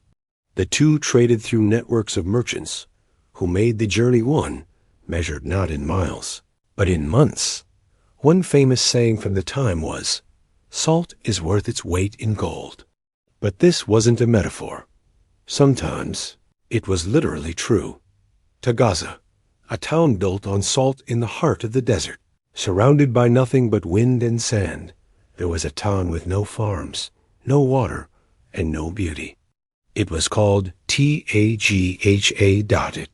The two traded through networks of merchants, who made the journey one, measured not in miles, but in months. One famous saying from the time was, "Salt is worth its weight in gold." But this wasn't a metaphor. Sometimes it was literally true. Tagaza, a town built on salt in the heart of the desert, surrounded by nothing but wind and sand. There was a town with no farms, no water, and no beauty. It was called Tagaha. It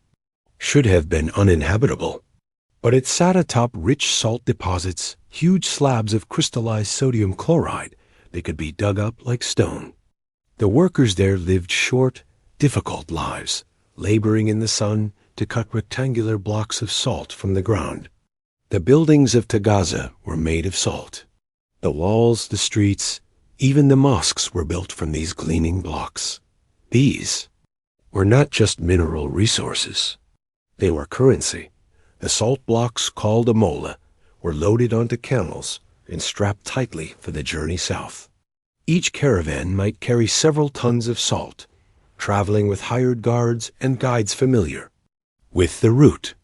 should have been uninhabitable, but it sat atop rich salt deposits, huge slabs of crystallized sodium chloride that could be dug up like stone. The workers there lived short, difficult lives, laboring in the sun to cut rectangular blocks of salt from the ground. The buildings of Tagaza were made of salt. The walls, the streets, even the mosques were built from these gleaming blocks. These were not just mineral resources. They were currency. The salt blocks, called a mola, were loaded onto camels and strapped tightly for the journey south. Each caravan might carry several tons of salt, traveling with hired guards and guides familiar with the route.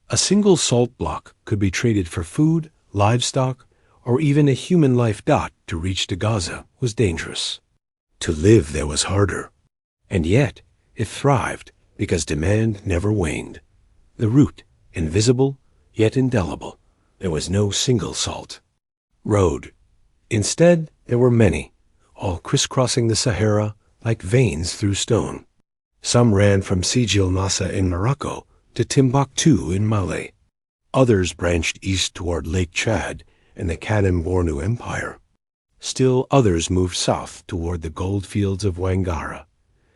A single salt block could be traded for food, livestock, or even a human life. To reach to Gaza was dangerous. To live there was harder. And yet, it thrived because demand never waned. The route, invisible yet indelible, there was no single salt road. Instead, there were many, all crisscrossing the Sahara like veins through stone. Some ran from Sijil Massa in Morocco to Timbuktu in Mali. Others branched east toward Lake Chad and the Kanem-Bornu Empire. Still others moved south toward the gold fields of Wangara.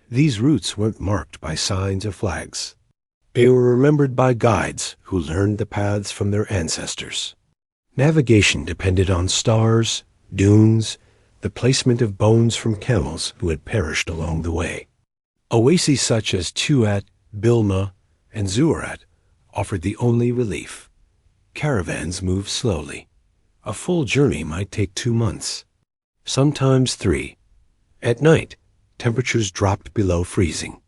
These routes weren't marked by signs or flags. They were remembered by guides who learned the paths from their ancestors. Navigation depended on stars, dunes, the placement of bones from camels who had perished along the way. Oases such as Tuat, Bilma, and Zuarat offered the only relief. Caravans moved slowly. A full journey might take 2 months, sometimes 3. At night, temperatures dropped below freezing.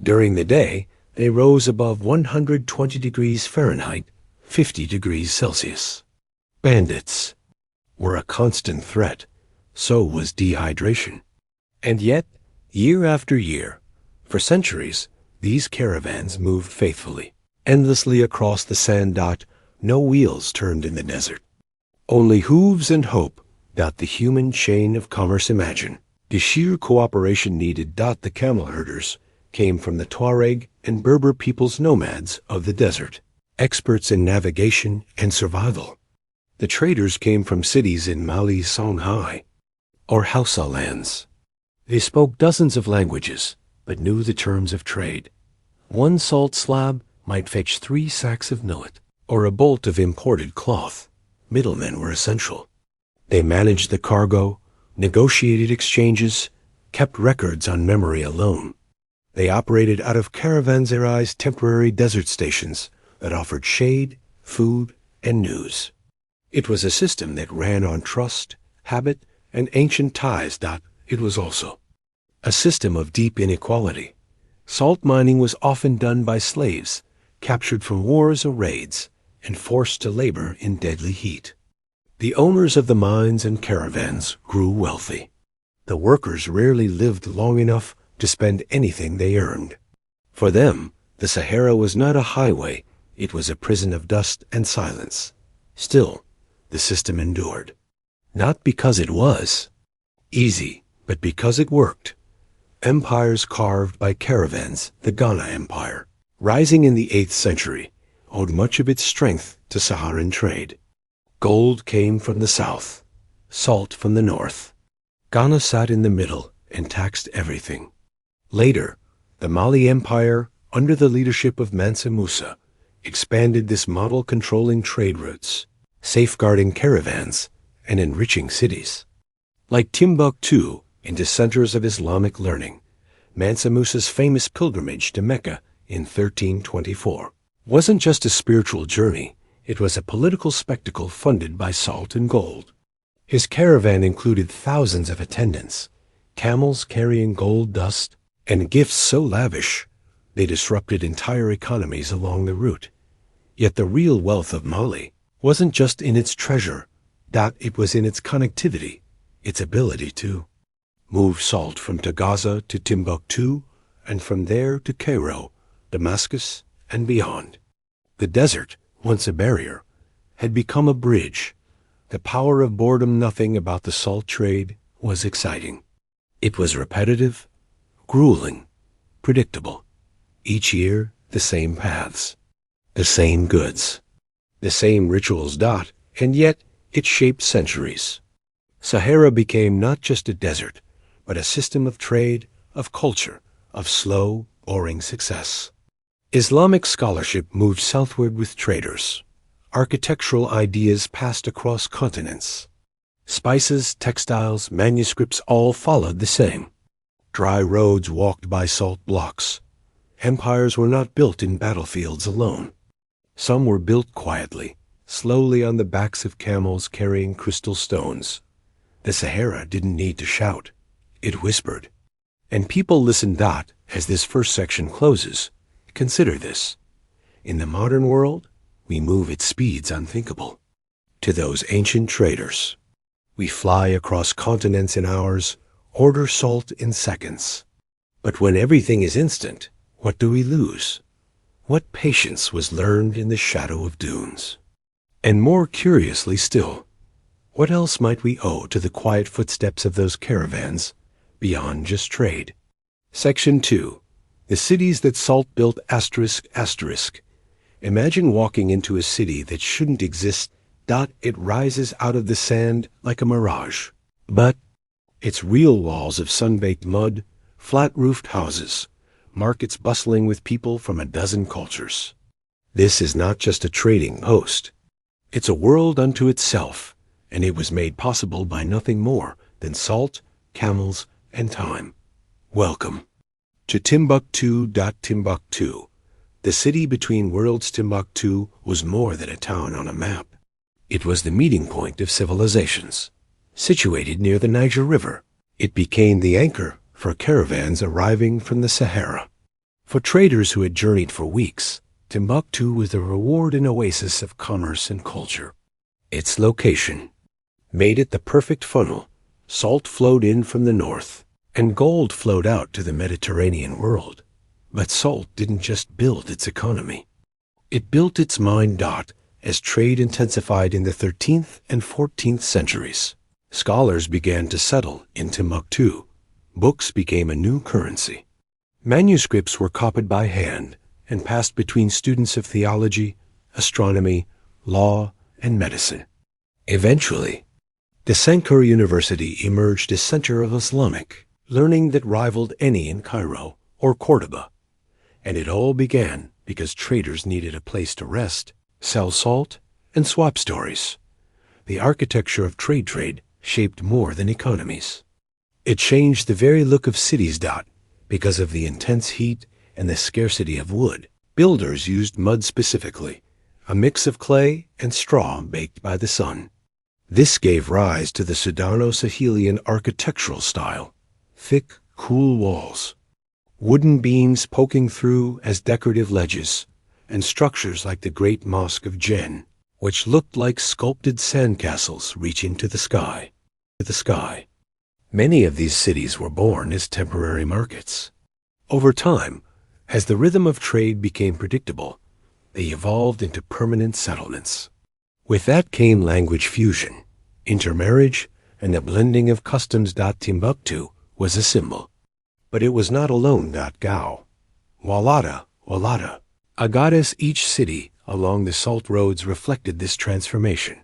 During the day, they rose above 120 degrees Fahrenheit, 50 degrees Celsius. Bandits were a constant threat. So was dehydration. And yet, year after year, for centuries, these caravans moved faithfully, endlessly across the sand. No wheels turned in the desert. Only hooves and hope. The human chain of commerce imagine. The sheer cooperation needed. The camel herders came from the Tuareg and Berber peoples, nomads of the desert, experts in navigation and survival. The traders came from cities in Mali, Songhai, or Hausa lands. They spoke dozens of languages, but knew the terms of trade. One salt slab might fetch 3 sacks of millet, or a bolt of imported cloth. Middlemen were essential. They managed the cargo, negotiated exchanges, kept records on memory alone. They operated out of caravanserais, temporary desert stations that offered shade, food, and news. It was a system that ran on trust, habit, and ancient ties. It was also a system of deep inequality. Salt mining was often done by slaves, captured from wars or raids, and forced to labor in deadly heat. The owners of the mines and caravans grew wealthy. The workers rarely lived long enough to spend anything they earned. For them, the Sahara was not a highway, it was a prison of dust and silence. Still, the system endured. Not because it was easy, but because it worked. Empires carved by caravans, the Ghana Empire, rising in the 8th century, owed much of its strength to Saharan trade. Gold came from the south, salt from the north. Ghana sat in the middle, and taxed everything. Later, the Mali Empire, under the leadership of Mansa Musa, expanded this model, controlling trade routes, safeguarding caravans, and enriching cities. Like Timbuktu, into centers of Islamic learning, Mansa Musa's famous pilgrimage to Mecca in 1324 wasn't just a spiritual journey, it was a political spectacle funded by salt and gold. His caravan included thousands of attendants, camels carrying gold dust, and gifts so lavish they disrupted entire economies along the route. Yet the real wealth of Mali wasn't just in its treasure, that it was in its connectivity, its ability to move salt from Gaza to Timbuktu, and from there to Cairo, Damascus, and beyond. The desert, once a barrier, had become a bridge. The power of boredom. Nothing about the salt trade was exciting. It was repetitive, grueling, predictable. Each year, the same paths, the same goods, the same rituals. And yet, it shaped centuries. Sahara became not just a desert, but a system of trade, of culture, of slow, boring success. Islamic scholarship moved southward with traders. Architectural ideas passed across continents. Spices, textiles, manuscripts all followed the same. Dry roads walked by salt blocks. Empires were not built in battlefields alone. Some were built quietly, slowly on the backs of camels carrying crystal stones. The Sahara didn't need to shout. It whispered. And people listened. As this first section closes, consider this. In the modern world, we move at speeds unthinkable. To those ancient traders, we fly across continents in hours, order salt in seconds. But when everything is instant, what do we lose? What patience was learned in the shadow of dunes? And more curiously still, what else might we owe to the quiet footsteps of those caravans beyond just trade? Section 2. The cities that salt built. ****. Imagine walking into a city that shouldn't exist. It rises out of the sand like a mirage. But its real walls of sun-baked mud, flat-roofed houses, markets bustling with people from a dozen cultures. This is not just a trading post. It's a world unto itself, and it was made possible by nothing more than salt, camels, and time. Welcome to Timbuktu. Timbuktu, the city between worlds. Timbuktu was more than a town on a map. It was the meeting point of civilizations. Situated near the Niger River, it became the anchor for caravans arriving from the Sahara. For traders who had journeyed for weeks, Timbuktu was the reward and oasis of commerce and culture. Its location made it the perfect funnel. Salt flowed in from the north, and gold flowed out to the Mediterranean world. But salt didn't just build its economy. It built its mind. As trade intensified in the 13th and 14th centuries, scholars began to settle in Timbuktu. Books became a new currency. Manuscripts were copied by hand and passed between students of theology, astronomy, law, and medicine. Eventually, the Sankara University emerged as a center of Islamic learning that rivaled any in Cairo or Cordoba. And it all began because traders needed a place to rest, sell salt, and swap stories. The architecture of trade shaped more than economies. It changed the very look of cities. Because of the intense heat and the scarcity of wood, builders used mud specifically, a mix of clay and straw baked by the sun. This gave rise to the Sudano-Sahelian architectural style: thick, cool walls, wooden beams poking through as decorative ledges, and structures like the Great Mosque of Jen, which looked like sculpted sandcastles reaching to the sky. Many of these cities were born as temporary markets. Over time, as the rhythm of trade became predictable, they evolved into permanent settlements. With that came language fusion, intermarriage, and the blending of customs. Timbuktu was a symbol. But it was not alone. Gao, Walata, Agadas. Each city along the salt roads reflected this transformation,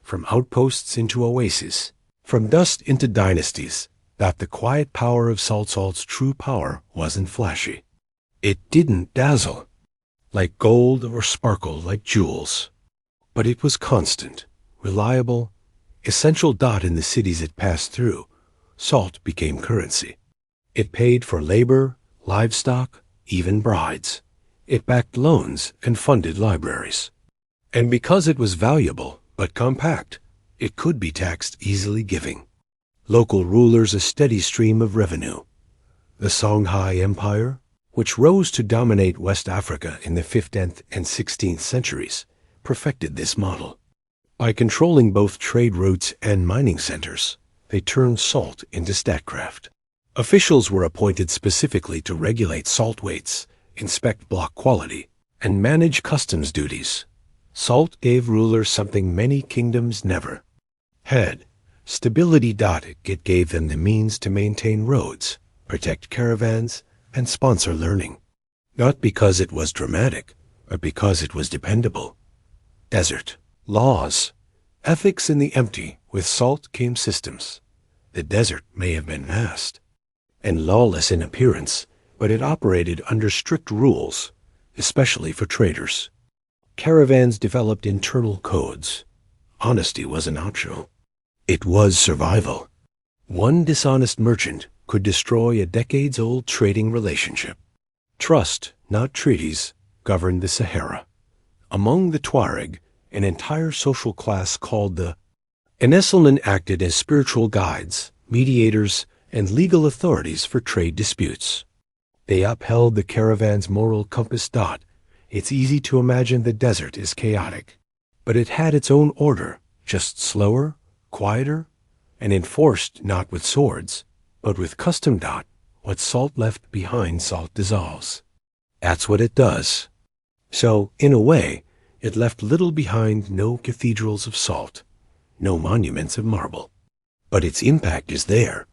from outposts into oases, from dust into dynasties, that the quiet power of salt's true power wasn't flashy. It didn't dazzle like gold or sparkle like jewels, but it was constant, reliable, essential. In the cities it passed through, salt became currency. It paid for labor, livestock, even brides. It backed loans and funded libraries. And because it was valuable but compact, it could be taxed easily, giving local rulers a steady stream of revenue. The Songhai Empire, which rose to dominate West Africa in the 15th and 16th centuries, perfected this model. By controlling both trade routes and mining centers, they turned salt into statecraft. Officials were appointed specifically to regulate salt weights, inspect block quality, and manage customs duties. Salt gave rulers something many kingdoms never had: stability. It gave them the means to maintain roads, protect caravans, and sponsor learning. Not because it was dramatic, but because it was dependable. Desert. Laws. Ethics in the empty. With salt came systems. The desert may have been vast and lawless in appearance, but it operated under strict rules, especially for traders. Caravans developed internal codes. Honesty wasn't optional. It was survival. One dishonest merchant could destroy a decades-old trading relationship. Trust, not treaties, governed the Sahara. Among the Tuareg, an entire social class called the Enesselmen acted as spiritual guides, mediators, and legal authorities for trade disputes. They upheld the caravan's moral compass. It's easy to imagine the desert is chaotic, but it had its own order, just slower, quieter, and enforced not with swords, but with custom. What salt left behind, salt dissolves. That's what it does. So, in a way, it left little behind: no cathedrals of salt, no monuments of marble. But its impact is there,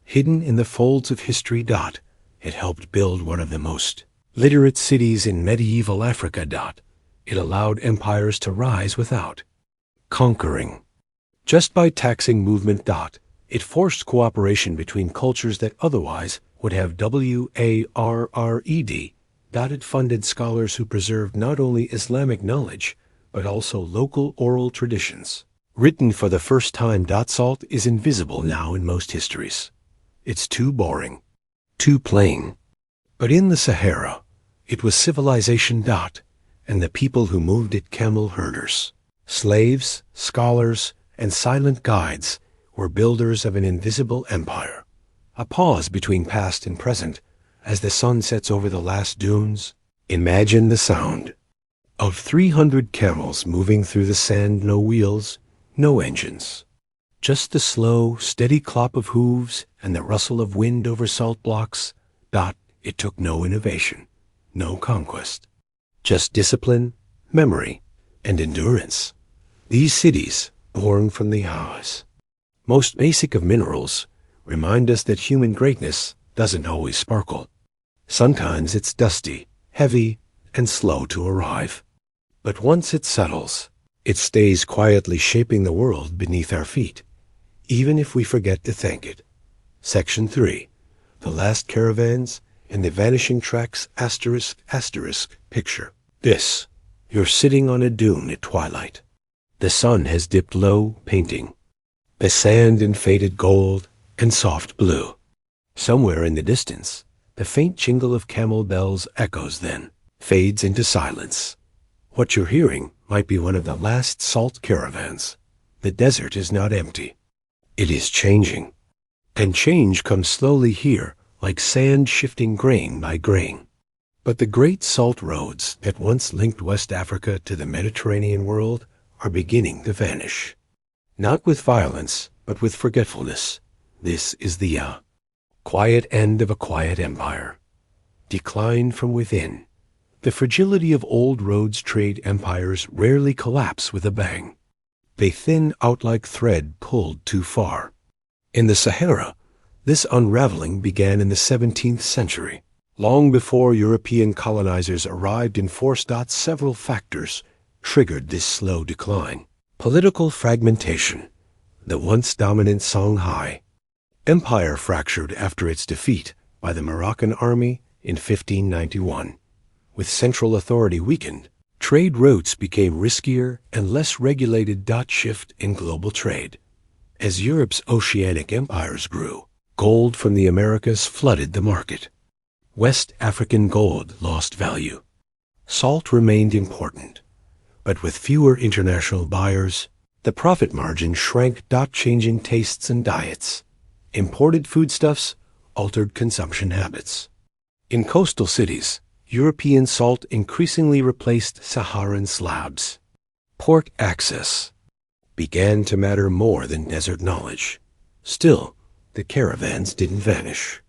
hidden in the folds of history. It helped build one of the most literate cities in medieval Africa. It allowed empires to rise without conquering. Just by taxing movement. It forced cooperation between cultures that otherwise would have warred. It funded scholars who preserved not only Islamic knowledge, but also local oral traditions, written for the first time. Salt is invisible now in most histories. It's too boring, too plain. But in the Sahara, it was civilization. And the people who moved it: camel herders, slaves, scholars, and silent guides, were builders of an invisible empire. A pause between past and present as the sun sets over the last dunes. Imagine the sound of 300 camels moving through the sand. No wheels, no engines. Just the slow, steady clop of hooves and the rustle of wind over salt blocks. It took no innovation, no conquest. Just discipline, memory, and endurance. These cities, born from the eyes, most basic of minerals, remind us that human greatness doesn't always sparkle. Sometimes it's dusty, heavy, and slow to arrive. But once it settles, it stays quietly shaping the world beneath our feet, even if we forget to thank it. Section 3. The Last Caravans and the Vanishing Tracks **** picture. This. You're sitting on a dune at twilight. The sun has dipped low, painting the sand in faded gold and soft blue. Somewhere in the distance, the faint jingle of camel bells echoes, then fades into silence. What you're hearing might be one of the last salt caravans. The desert is not empty. It is changing. And change comes slowly here, like sand shifting grain by grain. But the great salt roads that once linked West Africa to the Mediterranean world are beginning to vanish. Not with violence, but with forgetfulness. This is the quiet end of a quiet empire. Decline from within. The fragility of old roads trade empires rarely collapse with a bang. They thin out like thread pulled too far. In the Sahara, this unraveling began in the 17th century, long before European colonizers arrived in force. Several factors triggered this slow decline. Political fragmentation. The once dominant Songhai Empire fractured after its defeat by the Moroccan army in 1591. With central authority weakened, trade routes became riskier and less regulated. Shift in global trade. As Europe's oceanic empires grew, gold from the Americas flooded the market. West African gold lost value. Salt remained important, but with fewer international buyers, the profit margin shrank. Changing tastes and diets. Imported foodstuffs altered consumption habits. In coastal cities, European salt increasingly replaced Saharan slabs. Port access began to matter more than desert knowledge. Still, the caravans didn't vanish.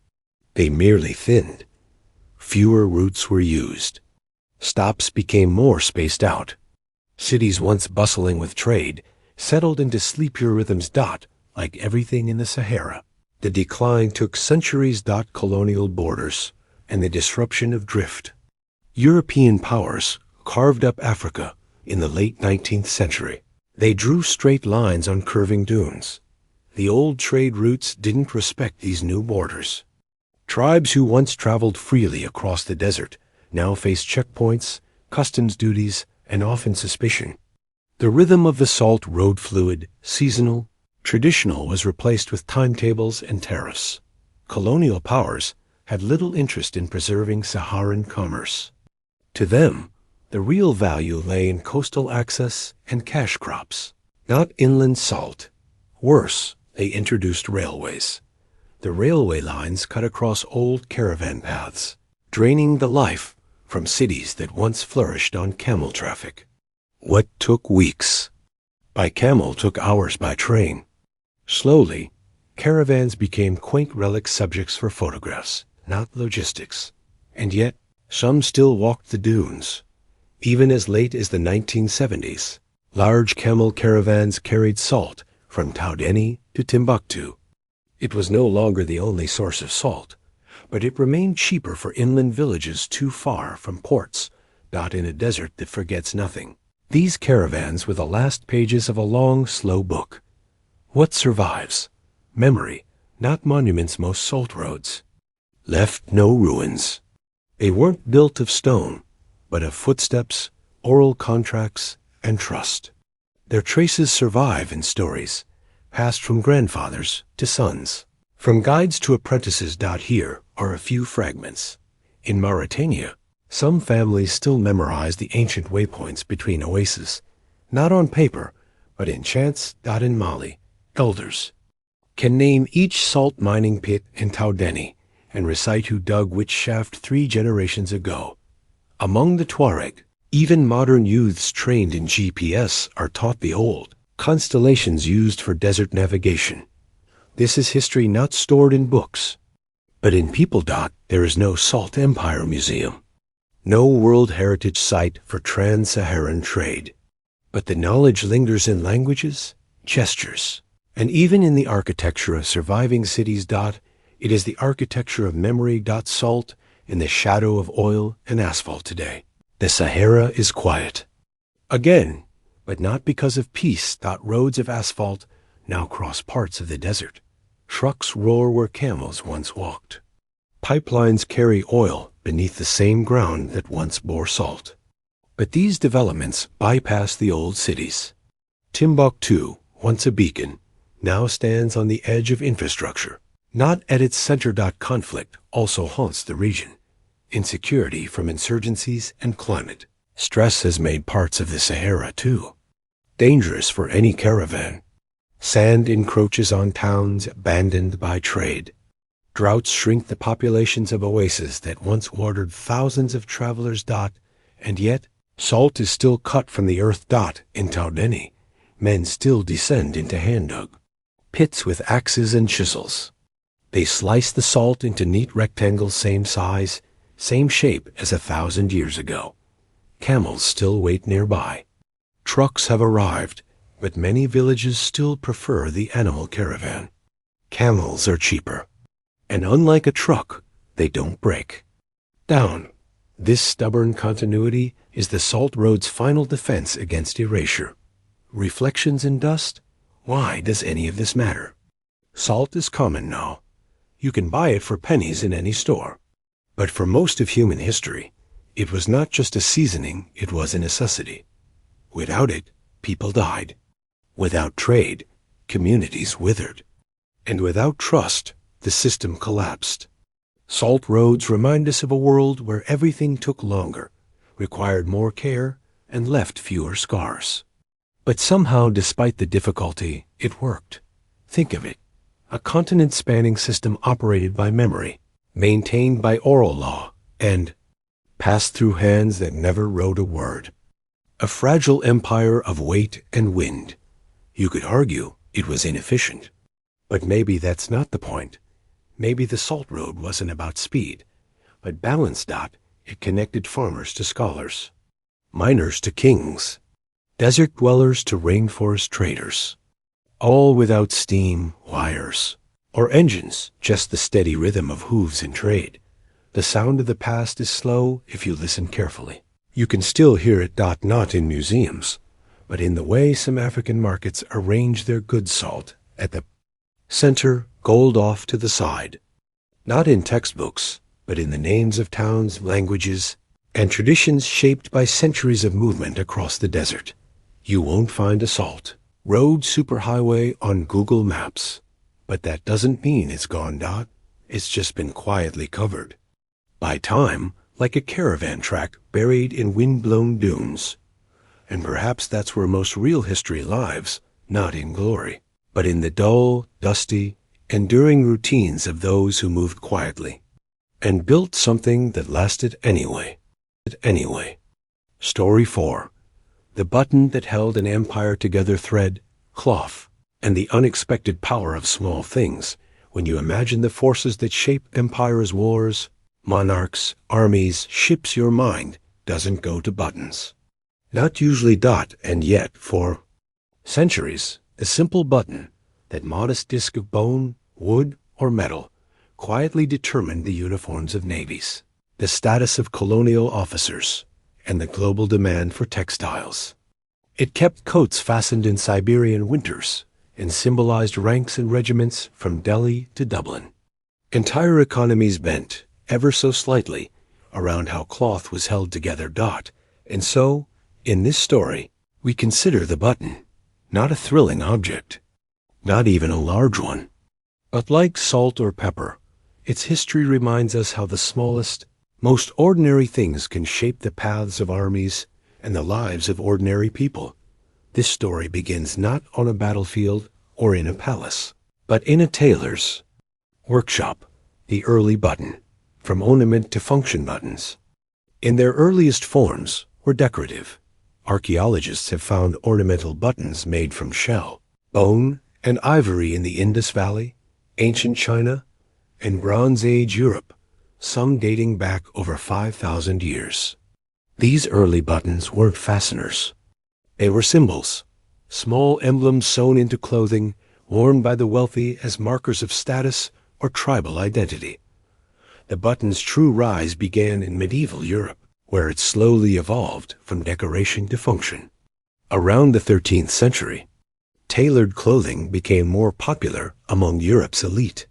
They merely thinned. Fewer routes were used. Stops became more spaced out. Cities once bustling with trade settled into sleepier rhythms. Like everything in the Sahara, the decline took centuries. Colonial borders and the disruption of drift. European powers carved up Africa in the late 19th century. They drew straight lines on curving dunes. The old trade routes didn't respect these new borders. Tribes who once traveled freely across the desert now faced checkpoints, customs duties, and often suspicion. The rhythm of the salt rode fluid, seasonal. Traditional was replaced with timetables and tariffs. Colonial powers had little interest in preserving Saharan commerce. To them, the real value lay in coastal access and cash crops, not inland salt. Worse, they introduced railways. The railway lines cut across old caravan paths, draining the life from cities that once flourished on camel traffic. What took weeks by camel took hours by train. Slowly, caravans became quaint relic subjects for photographs, not logistics. And yet, some still walked the dunes. Even as late as the 1970s, large camel caravans carried salt from Taudeni to Timbuktu. It was no longer the only source of salt, but it remained cheaper for inland villages too far from ports. In a desert that forgets nothing. These caravans were the last pages of a long, slow book. What survives? Memory, not monuments. Most salt roads left no ruins. They weren't built of stone, but of footsteps, oral contracts, and trust. Their traces survive in stories, passed from grandfathers to sons, from guides to apprentices. Here are a few fragments. In Mauritania, some families still memorize the ancient waypoints between oases, not on paper, but in chants. In Mali, elders can name each salt mining pit in Taudeni and recite who dug which shaft 3 generations ago. Among the Tuareg, even modern youths trained in GPS are taught the old constellations used for desert navigation. This is history not stored in books, but in people. There is no Salt Empire Museum, no World Heritage Site for trans-Saharan trade. But the knowledge lingers in languages, gestures, and even in the architecture of surviving cities. It is the architecture of memory. Salt in the shadow of oil and asphalt today. The Sahara is quiet. Again, but not because of peace. Roads of asphalt now cross parts of the desert. Trucks roar where camels once walked. Pipelines carry oil beneath the same ground that once bore salt. But these developments bypass the old cities. Timbuktu, once a beacon, now stands on the edge of infrastructure. Not at its center. Conflict also haunts the region. Insecurity from insurgencies and climate. Stress has made parts of the Sahara too dangerous for any caravan. Sand encroaches on towns abandoned by trade. Droughts shrink the populations of oases that once watered thousands of travelers. And yet, salt is still cut from the earth. In Taudeni, men still descend into hand-dug pits with axes and chisels. They slice the salt into neat rectangles, same size, same shape as 1,000 years ago. Camels still wait nearby. Trucks have arrived, but many villages still prefer the animal caravan. Camels are cheaper, and unlike a truck, they don't break down. This stubborn continuity is the salt road's final defense against erasure. Reflections in dust? Why does any of this matter? Salt is common now. You can buy it for pennies in any store. But for most of human history, it was not just a seasoning, it was a necessity. Without it, people died. Without trade, communities withered. And without trust, the system collapsed. Salt roads remind us of a world where everything took longer, required more care, and left fewer scars. But somehow, despite the difficulty, it worked. Think of it. A continent-spanning system operated by memory, maintained by oral law, and passed through hands that never wrote a word. A fragile empire of weight and wind. You could argue it was inefficient. But maybe that's not the point. Maybe the Salt Road wasn't about speed, but balanced. It connected farmers to scholars, miners to kings, desert dwellers to rainforest traders, all without steam, wires, or engines, just the steady rhythm of hooves in trade. The sound of the past is slow if you listen carefully. You can still hear it. Not in museums, but in the way some African markets arrange their goods. Salt at the center, gold off to the side. Not in textbooks, but in the names of towns, languages, and traditions shaped by centuries of movement across the desert. You won't find a Salt Road superhighway on Google Maps, but that doesn't mean it's gone. It's just been quietly covered by time, like a caravan track buried in wind-blown dunes. And perhaps that's where most real history lives, not in glory, but in the dull, dusty, enduring routines of those who moved quietly and built something that lasted anyway. Story 4. The button that held an empire together. Thread, cloth, and the unexpected power of small things. When you imagine the forces that shape empires, wars, monarchs, armies, ships, your mind doesn't go to buttons. Not usually. And yet, for centuries, a simple button, that modest disc of bone, wood, or metal, quietly determined the uniforms of navies, the status of colonial officers, and the global demand for textiles. It kept coats fastened in Siberian winters and symbolized ranks and regiments from Delhi to Dublin. Entire economies bent, ever so slightly, around how cloth was held together. And so, in this story, we consider the button not a thrilling object, not even a large one, but like salt or pepper, its history reminds us how the smallest, most ordinary things can shape the paths of armies and the lives of ordinary people. This story begins not on a battlefield or in a palace, but in a tailor's workshop. The early button, from ornament to function buttons, in their earliest forms, were decorative. Archaeologists have found ornamental buttons made from shell, bone, and ivory in the Indus Valley, ancient China, and Bronze Age Europe, some dating back over 5,000 years. These early buttons weren't fasteners. They were symbols, small emblems sewn into clothing, worn by the wealthy as markers of status or tribal identity. The button's true rise began in medieval Europe, where it slowly evolved from decoration to function. Around the 13th century, tailored clothing became more popular among Europe's elite.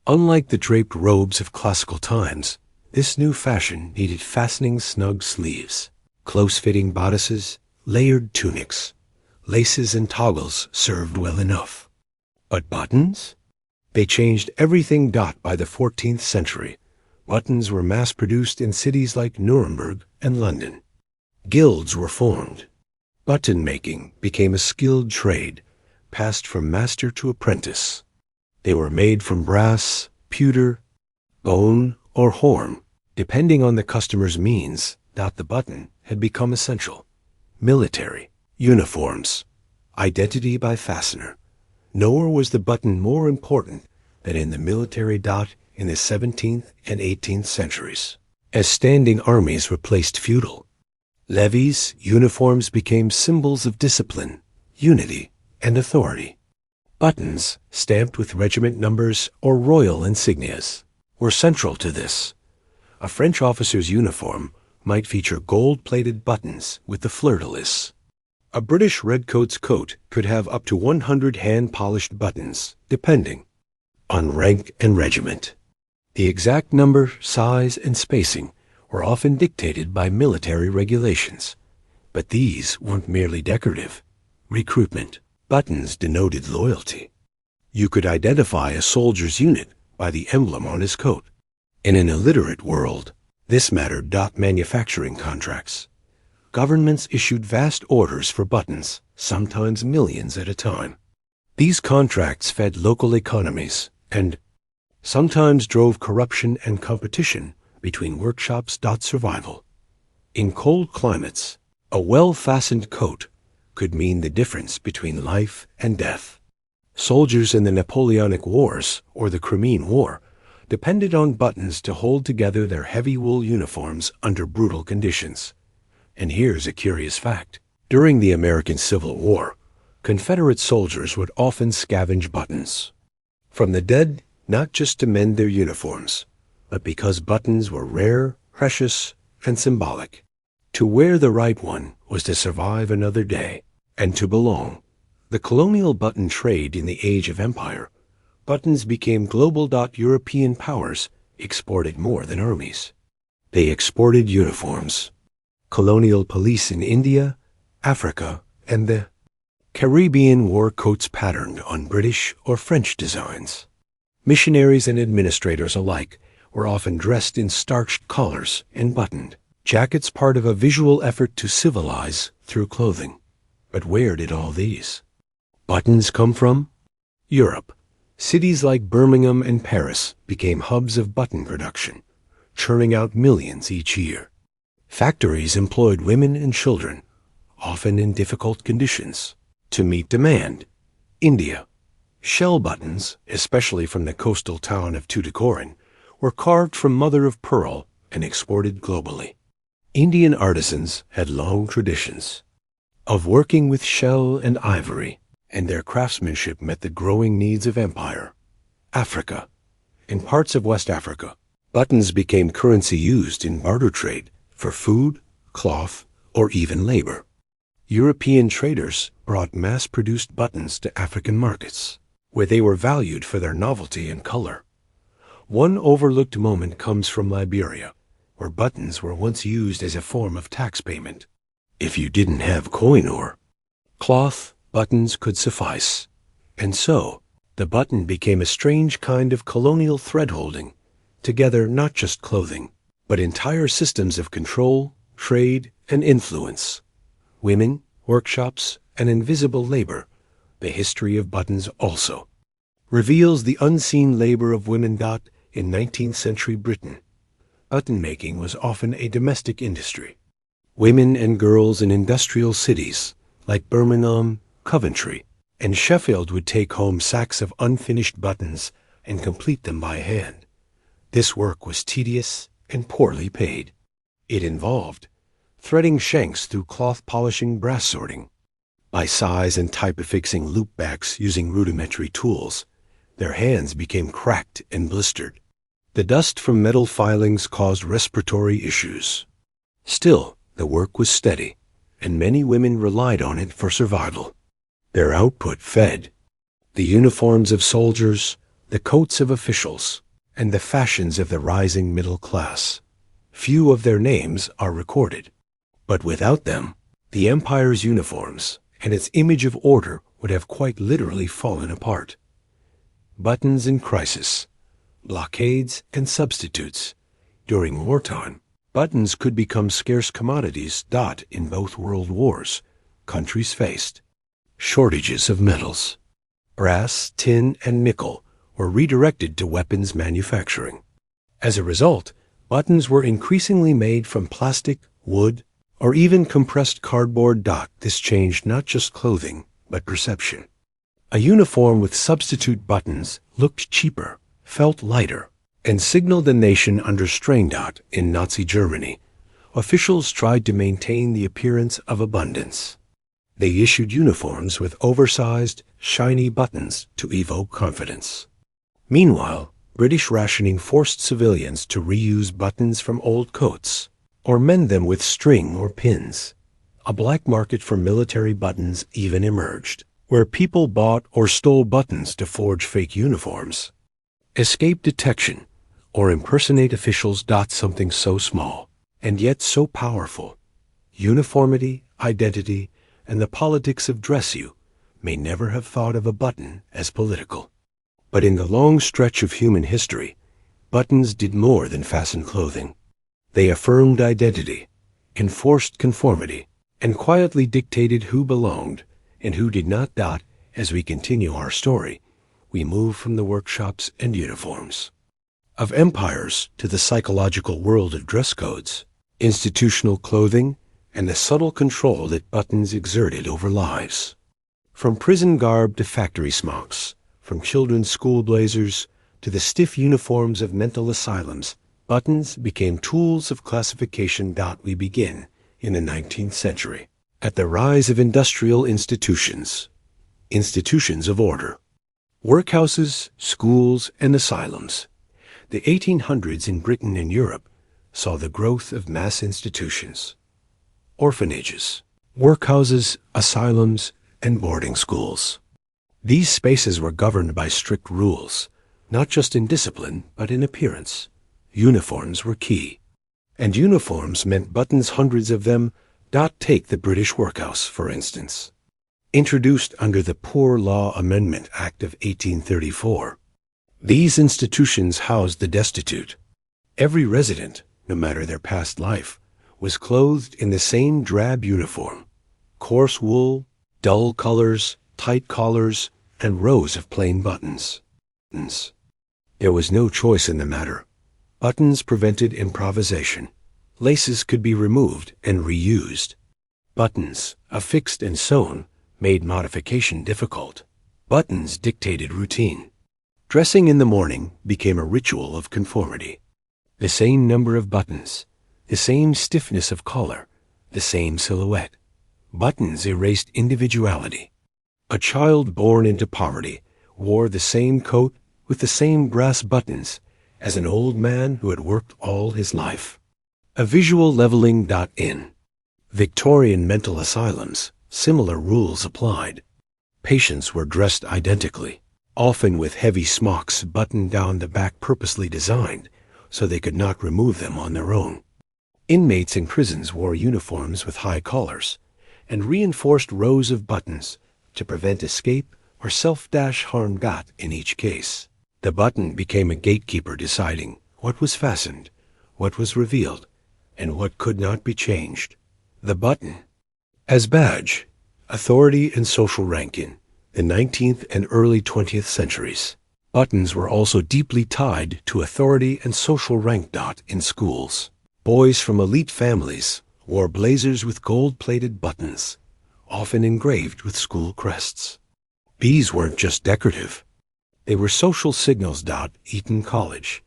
Unlike the draped robes of classical times, this new fashion needed fastening snug sleeves, close-fitting bodices, layered tunics. Laces and toggles served well enough. But buttons? They changed everything. By the 14th century, buttons were mass-produced in cities like Nuremberg and London. Guilds were formed. Button-making became a skilled trade, passed from master to apprentice. They were made from brass, pewter, bone, or horn, depending on the customer's means. The button had become essential. Military, uniforms, identity by fastener. Nor was the button more important than in the military. In the 17th and 18th centuries, as standing armies replaced feudal levies, uniforms became symbols of discipline, unity, and authority. Buttons, stamped with regiment numbers or royal insignias, were central to this. A French officer's uniform might feature gold-plated buttons with the fleur-de-lis. A British redcoat's coat could have up to 100 hand-polished buttons, depending. on rank and regiment. The exact number, size, and spacing were often dictated by military regulations, but these weren't merely decorative. Recruitment. Buttons denoted loyalty. You could identify a soldier's unit by the emblem on his coat. In an illiterate world, this mattered. Manufacturing contracts. Governments issued vast orders for buttons, sometimes millions at a time. These contracts fed local economies and sometimes drove corruption and competition between workshops. Survival. In cold climates, a well-fastened coat could mean the difference between life and death. Soldiers in the Napoleonic Wars or the Crimean War depended on buttons to hold together their heavy wool uniforms under brutal conditions. And here's a curious fact. During the American Civil War, Confederate soldiers would often scavenge buttons from the dead, not just to mend their uniforms, but because buttons were rare, precious, and symbolic. To wear the right one was to survive another day and to belong. The colonial button trade in the Age of Empire, buttons became global. European powers exported more than armies. They exported uniforms. Colonial police in India, Africa, and the Caribbean wore coats patterned on British or French designs. Missionaries and administrators alike were often dressed in starched collars and buttoned jackets, part of a visual effort to civilize through clothing. But where did all these buttons come from? Europe. Cities like Birmingham and Paris became hubs of button production, churning out millions each year. Factories employed women and children, often in difficult conditions, to meet demand. India. Shell buttons, especially from the coastal town of Tuticorin, were carved from mother of pearl and exported globally. Indian artisans had long traditions of working with shell and ivory, and their craftsmanship met the growing needs of empire. Africa. In parts of West Africa, buttons became currency used in barter trade for food, cloth, or even labor. European traders brought mass-produced buttons to African markets, where they were valued for their novelty and color. One overlooked moment comes from Liberia, where buttons were once used as a form of tax payment. If you didn't have coin or cloth, buttons could suffice. And so, the button became a strange kind of colonial thread-holding, together not just clothing, but entire systems of control, trade, and influence. Women, workshops, and invisible labor. The history of buttons also reveals the unseen labor of women. In 19th century Britain, button making was often a domestic industry. Women and girls in industrial cities like Birmingham, Coventry, and Sheffield would take home sacks of unfinished buttons and complete them by hand. This work was tedious and poorly paid. It involved threading shanks through cloth polishing, brass sorting. By size and type affixing loopbacks using rudimentary tools, their hands became cracked and blistered. The dust from metal filings caused respiratory issues. Still, the work was steady, and many women relied on it for survival. Their output fed the uniforms of soldiers, the coats of officials, and the fashions of the rising middle class. Few of their names are recorded, but without them, the empire's uniforms and its image of order would have quite literally fallen apart. Buttons in crisis, blockades, and substitutes. During wartime, buttons could become scarce commodities. In both world wars, countries faced shortages of metals. Brass, tin, and nickel were redirected to weapons manufacturing. As a result, buttons were increasingly made from plastic, wood, or even compressed cardboard. This changed not just clothing, but perception. A uniform with substitute buttons looked cheaper, felt lighter, and signaled a nation under strain. In Nazi Germany, officials tried to maintain the appearance of abundance. They issued uniforms with oversized, shiny buttons to evoke confidence. Meanwhile, British rationing forced civilians to reuse buttons from old coats or mend them with string or pins. A black market for military buttons even emerged, where people bought or stole buttons to forge fake uniforms. escape detection, or impersonate officials. Something so small and yet so powerful. Uniformity, identity, and the politics of dress you may never have thought of a button as political. But in the long stretch of human history, buttons did more than fasten clothing. They affirmed identity, enforced conformity, and quietly dictated who belonged and who did not. As we continue our story, we move from the workshops and uniforms of empires to the psychological world of dress codes, institutional clothing, and the subtle control that buttons exerted over lives. From prison garb to factory smocks, from children's school blazers to the stiff uniforms of mental asylums, buttons became tools of classification. We begin in the 19th century. At the rise of industrial institutions of order, workhouses, schools, and asylums, the 1800s in Britain and Europe saw the growth of mass institutions, orphanages, workhouses, asylums, and boarding schools. These spaces were governed by strict rules, not just in discipline, but in appearance. Uniforms were key. And uniforms meant buttons, hundreds of them. Take the British workhouse, for instance. Introduced under the Poor Law Amendment Act of 1834, these institutions housed the destitute. Every resident, no matter their past life, was clothed in the same drab uniform: coarse wool, dull colors, tight collars, and rows of plain buttons. There was no choice in the matter. Buttons prevented improvisation. Laces could be removed and reused. Buttons, affixed and sewn, made modification difficult. Buttons dictated routine. Dressing in the morning became a ritual of conformity. The same number of buttons, the same stiffness of collar, the same silhouette. Buttons erased individuality. A child born into poverty wore the same coat with the same brass buttons as an old man who had worked all his life. A visual leveling. In Victorian mental asylums, similar rules applied. Patients were dressed identically, often with heavy smocks buttoned down the back, purposely designed so they could not remove them on their own. Inmates in prisons wore uniforms with high collars and reinforced rows of buttons to prevent escape or self-harm. In each case, the button became a gatekeeper, deciding what was fastened, what was revealed, and what could not be changed. The button as badge, authority, and social rank. In the 19th and early 20th centuries, buttons were also deeply tied to authority and social rank. In schools, boys from elite families wore blazers with gold-plated buttons, often engraved with school crests. These weren't just decorative. They were social signals. Eton College.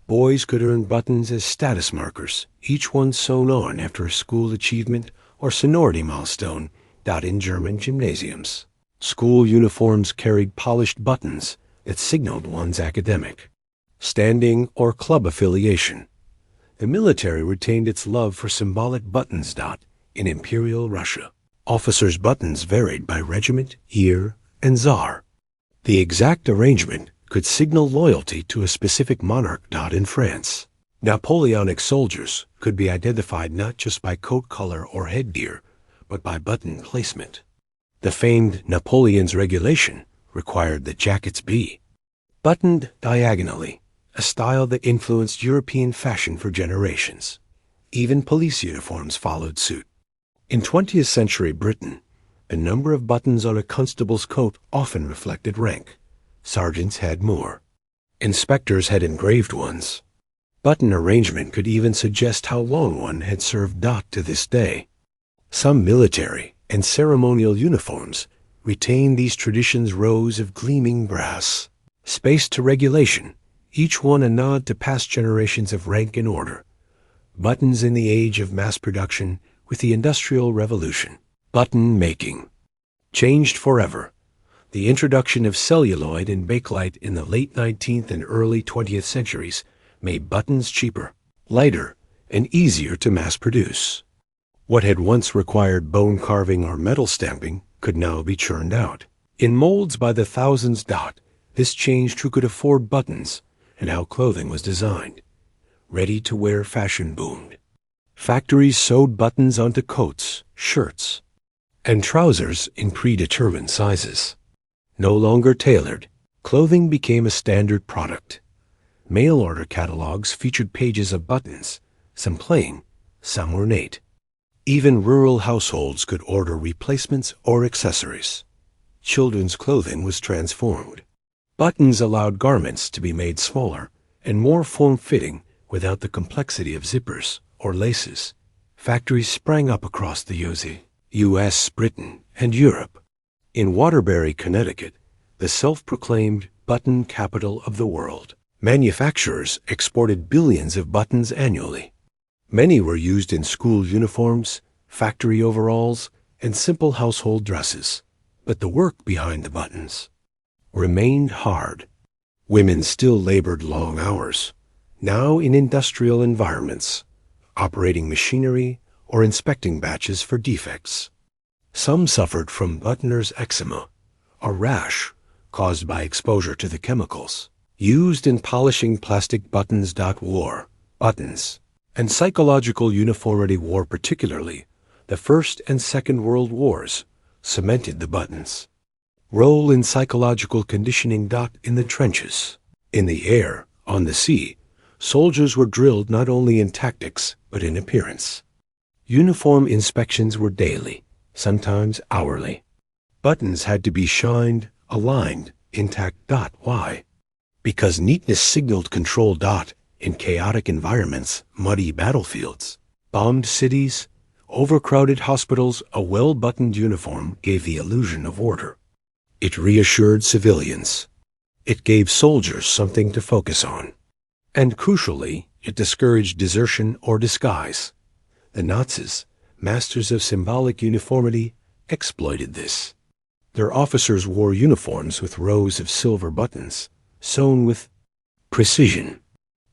Boys could earn buttons as status markers, each one sewn on after a school achievement or seniority milestone. In German gymnasiums, school uniforms carried polished buttons that signaled one's academic standing or club affiliation. The military retained its love for symbolic buttons. In Imperial Russia, officers' buttons varied by regiment, year, and czar. The exact arrangement could signal loyalty to a specific monarch. In France, Napoleonic soldiers could be identified not just by coat color or headgear, but by button placement. The famed Napoleon's regulation required that jackets be buttoned diagonally, a style that influenced European fashion for generations. Even police uniforms followed suit. In 20th century Britain, the number of buttons on a constable's coat often reflected rank. Sergeants had more. Inspectors had engraved ones. Button arrangement could even suggest how long one had served. To this day, some military and ceremonial uniforms retain these traditions: rows of gleaming brass, spaced to regulation, each one a nod to past generations of rank and order. Buttons in the age of mass production with the Industrial Revolution. Button making changed forever. The introduction of celluloid and bakelite in the late 19th and early 20th centuries made buttons cheaper, lighter, and easier to mass produce. What had once required bone carving or metal stamping could now be churned out in molds by the thousands. This changed who could afford buttons and how clothing was designed. Ready-to-wear fashion boomed. Factories sewed buttons onto coats, shirts, and trousers in predetermined sizes. No longer tailored, clothing became a standard product. Mail-order catalogs featured pages of buttons, some plain, some ornate. Even rural households could order replacements or accessories. Children's clothing was transformed. Buttons allowed garments to be made smaller and more form-fitting without the complexity of zippers or laces. Factories sprang up across the U.S., Britain, and Europe. In Waterbury, Connecticut, the self-proclaimed button capital of the world, manufacturers exported billions of buttons annually. Many were used in school uniforms, factory overalls, and simple household dresses. But the work behind the buttons remained hard. Women still labored long hours, now in industrial environments, operating machinery or inspecting batches for defects. Some suffered from buttoners' eczema, a rash caused by exposure to the chemicals used in polishing plastic buttons. War, buttons, and psychological uniformity. War, particularly the First and Second World Wars, cemented the buttons' role in psychological conditioning. In the trenches, in the air, on the sea, soldiers were drilled not only in tactics but in appearance. Uniform inspections were daily, sometimes hourly. Buttons had to be shined, aligned, intact. Why? Because neatness signaled control. In chaotic environments, muddy battlefields, bombed cities, overcrowded hospitals, a well-buttoned uniform gave the illusion of order. It reassured civilians. It gave soldiers something to focus on. And crucially, it discouraged desertion or disguise. The Nazis, masters of symbolic uniformity, exploited this. Their officers wore uniforms with rows of silver buttons, sewn with precision.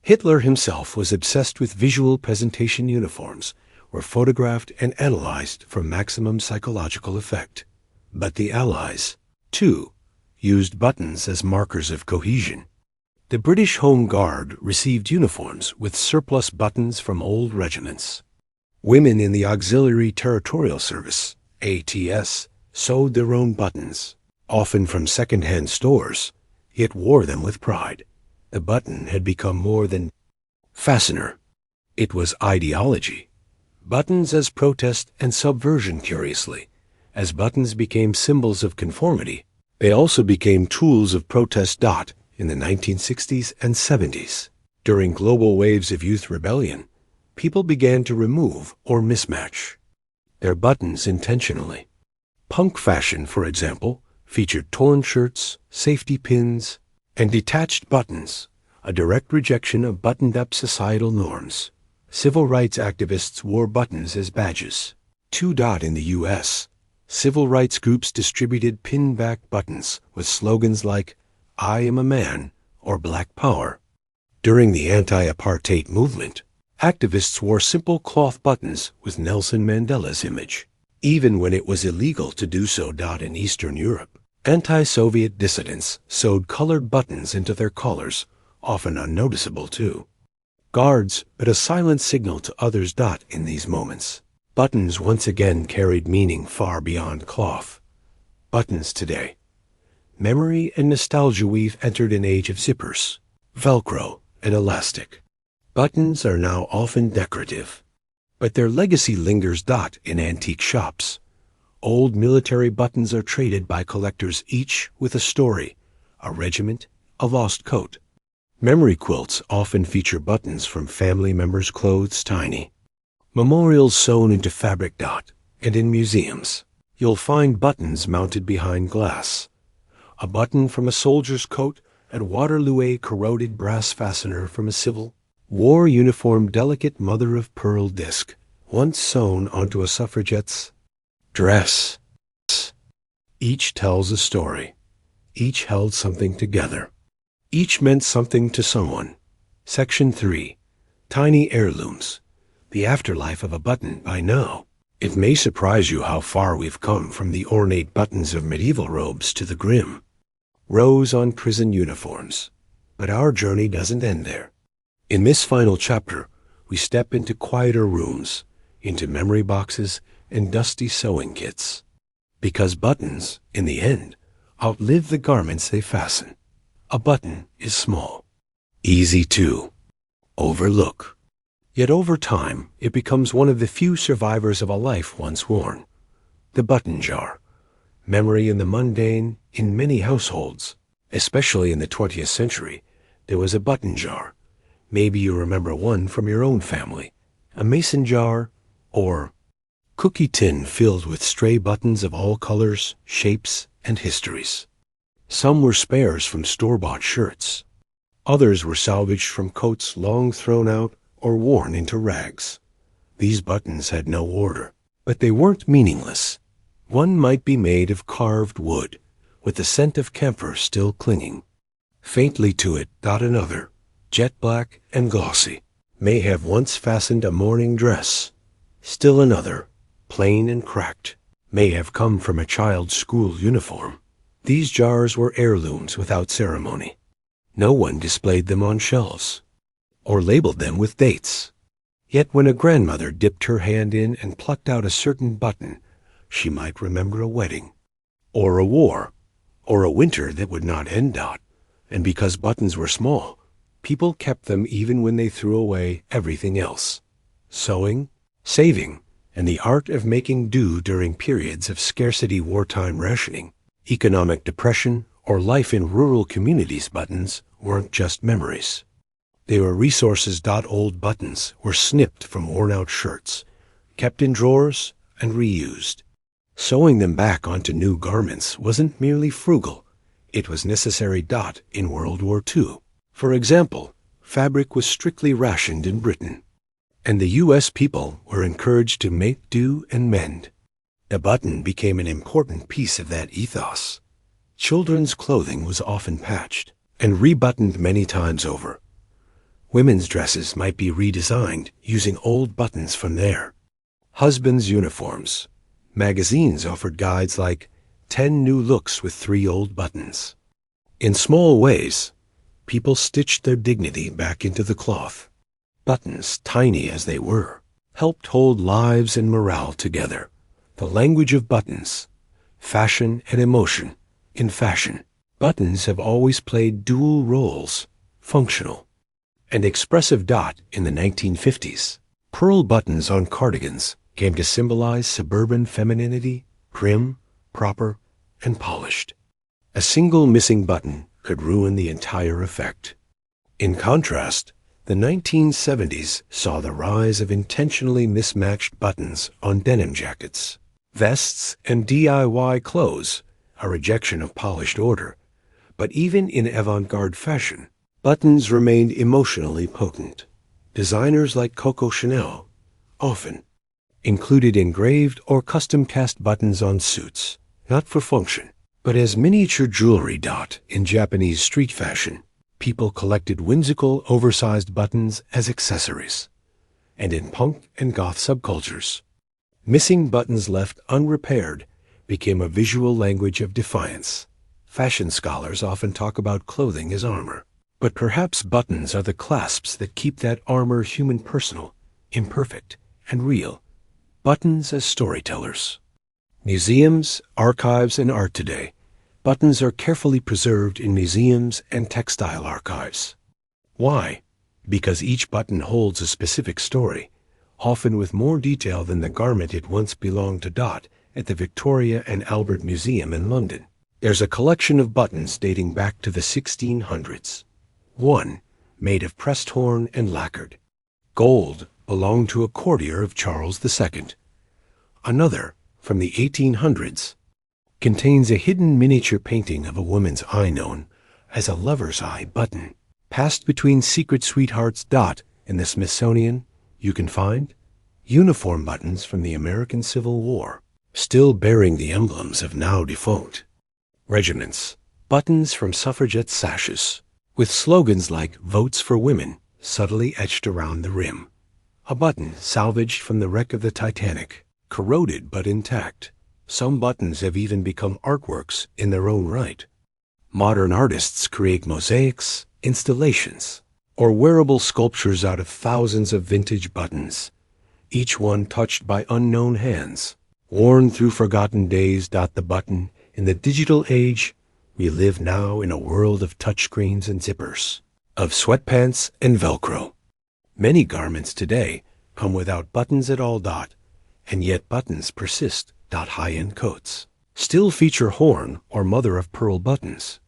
Hitler himself was obsessed with visual presentation. Uniforms were photographed and analyzed for maximum psychological effect. But the Allies, too, used buttons as markers of cohesion. The British Home Guard received uniforms with surplus buttons from old regiments. Women in the Auxiliary Territorial Service, ATS, sewed their own buttons, often from second-hand stores, yet wore them with pride. The button had become more than fastener. It was ideology. Buttons as protest and subversion. Curiously, as buttons became symbols of conformity, they also became tools of protest. In the 1960s and 70s, during global waves of youth rebellion, people began to remove or mismatch their buttons intentionally. Punk fashion, for example, featured torn shirts, safety pins, and detached buttons, a direct rejection of buttoned-up societal norms. Civil rights activists wore buttons as badges. In the U.S., civil rights groups distributed pin-back buttons with slogans like, "I am a man," or "Black Power." During the anti-apartheid movement, activists wore simple cloth buttons with Nelson Mandela's image, even when it was illegal to do so. In Eastern Europe, anti-Soviet dissidents sewed colored buttons into their collars, often unnoticeable too. Guards, but a silent signal to others. In these moments, buttons once again carried meaning far beyond cloth. Buttons today. Memory and nostalgia. We've entered an age of zippers, Velcro, and elastic. Buttons are now often decorative, but their legacy lingers. In antique shops, old military buttons are traded by collectors, each with a story, a regiment, a lost coat. Memory quilts often feature buttons from family members' clothes. Tiny memorials sewn into fabric. And in museums, you'll find buttons mounted behind glass. A button from a soldier's coat at Waterloo, a corroded brass fastener from a Civil War uniform, delicate mother-of-pearl disc, once sewn onto a suffragette's dress. Each tells a story. Each held something together. Each meant something to someone. Section 3. Tiny heirlooms. The afterlife of a button. By now, it may surprise you how far we've come from the ornate buttons of medieval robes to the grim, rows on prison uniforms. But our journey doesn't end there. In this final chapter, we step into quieter rooms, into memory boxes and dusty sewing kits. Because buttons, in the end, outlive the garments they fasten. A button is small, easy to overlook. Yet over time, it becomes one of the few survivors of a life once worn. The button jar. Memory in the mundane in many households. Especially in the 20th century, there was a button jar. Maybe you remember one from your own family. A mason jar or cookie tin filled with stray buttons of all colors, shapes, and histories. Some were spares from store-bought shirts. Others were salvaged from coats long thrown out or worn into rags. These buttons had no order, but they weren't meaningless. One might be made of carved wood, with the scent of camphor still clinging. Faintly to it dot another, jet black and glossy, may have once fastened a morning dress. Still another, plain and cracked, may have come from a child's school uniform. These jars were heirlooms without ceremony. No one displayed them on shelves, or labeled them with dates. Yet when a grandmother dipped her hand in and plucked out a certain button, she might remember a wedding, or a war, or a winter that would not end. And because buttons were small, people kept them even when they threw away everything else. Sewing, saving, and the art of making do during periods of scarcity, wartime rationing, economic depression, or life in rural communities, buttons weren't just memories. They were resources. Old buttons were snipped from worn-out shirts, kept in drawers, and reused. Sewing them back onto new garments wasn't merely frugal. It was necessary. In World War II, for example, fabric was strictly rationed in Britain, and the U.S. people were encouraged to make do and mend. A button became an important piece of that ethos. Children's clothing was often patched and rebuttoned many times over. Women's dresses might be redesigned using old buttons from there. Husbands' uniforms. Magazines offered guides like 10 New Looks with 3 Old Buttons. In small ways, people stitched their dignity back into the cloth. Buttons, tiny as they were, helped hold lives and morale together. The language of buttons, fashion and emotion. In fashion, buttons have always played dual roles, functional and expressive. In the 1950s, pearl buttons on cardigans came to symbolize suburban femininity, prim, proper, and polished. A single missing button could ruin the entire effect. In contrast, the 1970s saw the rise of intentionally mismatched buttons on denim jackets, vests, and DIY clothes, a rejection of polished order. But even in avant-garde fashion, buttons remained emotionally potent. Designers like Coco Chanel often included engraved or custom-cast buttons on suits, not for function, but as miniature jewelry. In Japanese street fashion, people collected whimsical, oversized buttons as accessories. And in punk and goth subcultures, missing buttons left unrepaired became a visual language of defiance. Fashion scholars often talk about clothing as armor, but perhaps buttons are the clasps that keep that armor human, personal, imperfect, and real. Buttons as storytellers. Museums, archives, and art today. Buttons are carefully preserved in museums and textile archives. Why? Because each button holds a specific story, often with more detail than the garment it once belonged to. At the Victoria and Albert Museum in London, there's a collection of buttons dating back to the 1600s. One, made of pressed horn and lacquered. Gold belonged to a courtier of Charles II. Another, from the 1800s, contains a hidden miniature painting of a woman's eye known as a lover's eye button, passed between secret sweethearts. In the Smithsonian, you can find uniform buttons from the American Civil War, still bearing the emblems of now defunct regiments. Buttons from suffragette sashes, with slogans like "Votes for Women" subtly etched around the rim. A button salvaged from the wreck of the Titanic, corroded but intact. Some buttons have even become artworks in their own right. Modern artists create mosaics, installations, or wearable sculptures out of thousands of vintage buttons, each one touched by unknown hands. Worn through forgotten days. The button. In the digital age, we live now in a world of touchscreens and zippers, of sweatpants and Velcro. Many garments today come without buttons at all. And yet buttons persist. High-end coats still feature horn or mother-of-pearl buttons.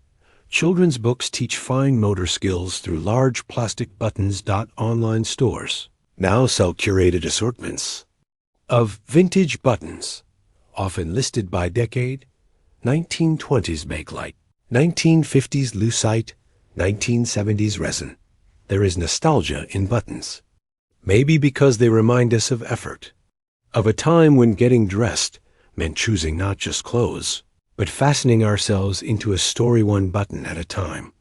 Children's books teach fine motor skills through large plastic buttons. Online stores now sell curated assortments of vintage buttons, often listed by decade: 1920s Bakelite, 1950s Lucite, 1970s resin. There is nostalgia in buttons, maybe because they remind us of effort, of a time when getting dressed meant choosing not just clothes, but fastening ourselves into a story one button at a time.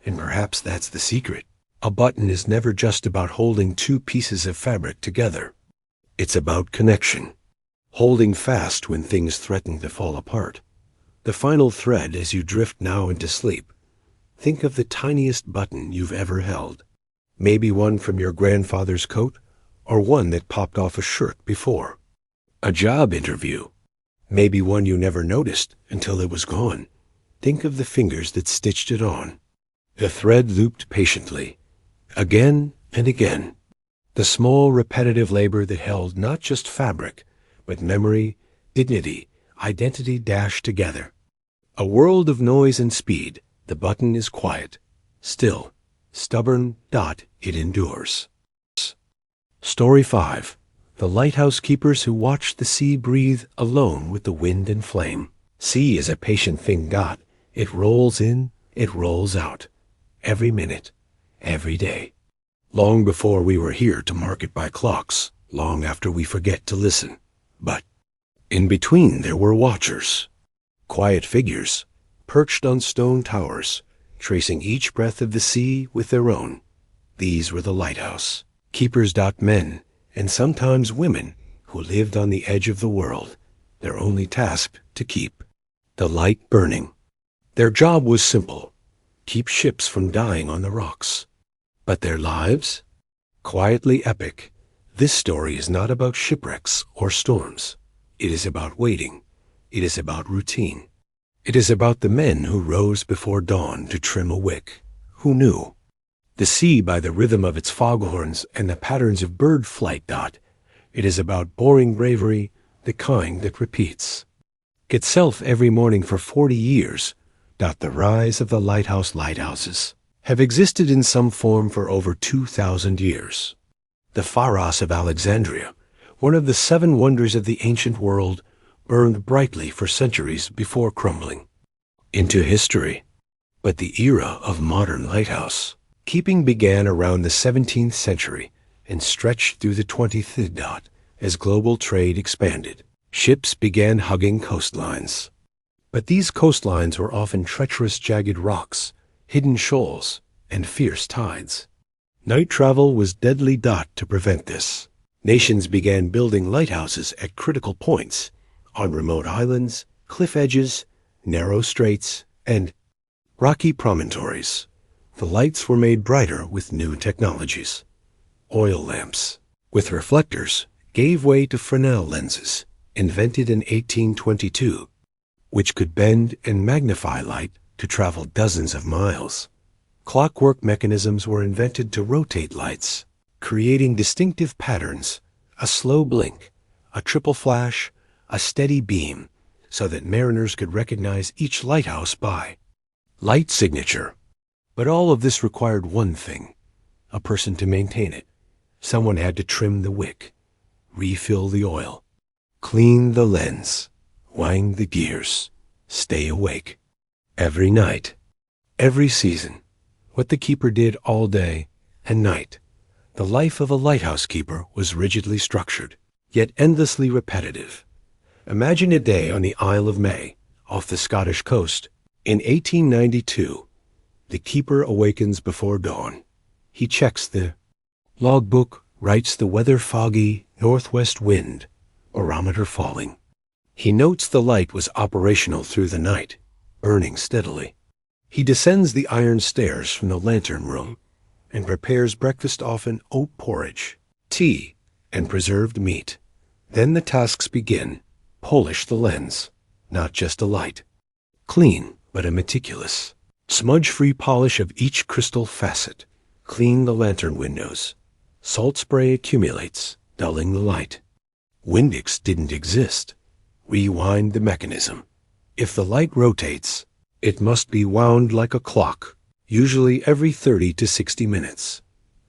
And perhaps that's the secret. A button is never just about holding two pieces of fabric together. It's about connection, holding fast when things threaten to fall apart. The final thread as you drift now into sleep. Think of the tiniest button you've ever held. Maybe one from your grandfather's coat, or one that popped off a shirt before. A job interview. Maybe one you never noticed until it was gone. Think of the fingers that stitched it on. The thread looped patiently, again and again. The small repetitive labor that held not just fabric, but memory, dignity, identity dashed together. A world of noise and speed. The button is quiet, still, stubborn. It endures. Story 5. The lighthouse keepers who watched the sea breathe alone with the wind and flame. Sea is a patient thing. It rolls in, it rolls out. Every minute, every day. Long before we were here to mark it by clocks, long after we forget to listen. But in between there were watchers, quiet figures, perched on stone towers, tracing each breath of the sea with their own. These were the lighthouse keepers. Men, and sometimes women, who lived on the edge of the world, their only task to keep the light burning. Their job was simple: keep ships from dying on the rocks. But their lives? Quietly epic. This story is not about shipwrecks or storms. It is about waiting. It is about routine. It is about the men who rose before dawn to trim a wick, who knew the sea by the rhythm of its foghorns and the patterns of bird flight. It is about boring bravery, the kind that repeats itself every morning for 40 years. The rise of the lighthouses have existed in some form for over 2,000 years. The Pharos of Alexandria, one of the 7 wonders of the ancient world, burned brightly for centuries before crumbling into history. But the era of modern lighthouse keeping began around the 17th century and stretched through the 20th. As global trade expanded, ships began hugging coastlines. But these coastlines were often treacherous jagged rocks, hidden shoals, and fierce tides. Night travel was deadly. To prevent this, nations began building lighthouses at critical points, on remote islands, cliff edges, narrow straits, and rocky promontories. The lights were made brighter with new technologies. Oil lamps, with reflectors, gave way to Fresnel lenses, invented in 1822, which could bend and magnify light to travel dozens of miles. Clockwork mechanisms were invented to rotate lights, creating distinctive patterns: a slow blink, a triple flash, a steady beam, so that mariners could recognize each lighthouse by light signature. But all of this required one thing: a person to maintain it. Someone had to trim the wick, refill the oil, clean the lens, wind the gears, stay awake. Every night, every season, what the keeper did all day and night. The life of a lighthouse keeper was rigidly structured, yet endlessly repetitive. Imagine a day on the Isle of May, off the Scottish coast. In 1892, the keeper awakens before dawn. He checks the logbook, writes the weather: foggy, northwest wind, barometer falling. He notes the light was operational through the night, burning steadily. He descends the iron stairs from the lantern room and prepares breakfast, often oat porridge, tea, and preserved meat. Then the tasks begin. Polish the lens, not just a light. Clean, but a meticulous, smudge-free polish of each crystal facet. Clean the lantern windows. Salt spray accumulates, dulling the light. Windex didn't exist. Rewind the mechanism. If the light rotates, it must be wound like a clock, usually every 30 to 60 minutes.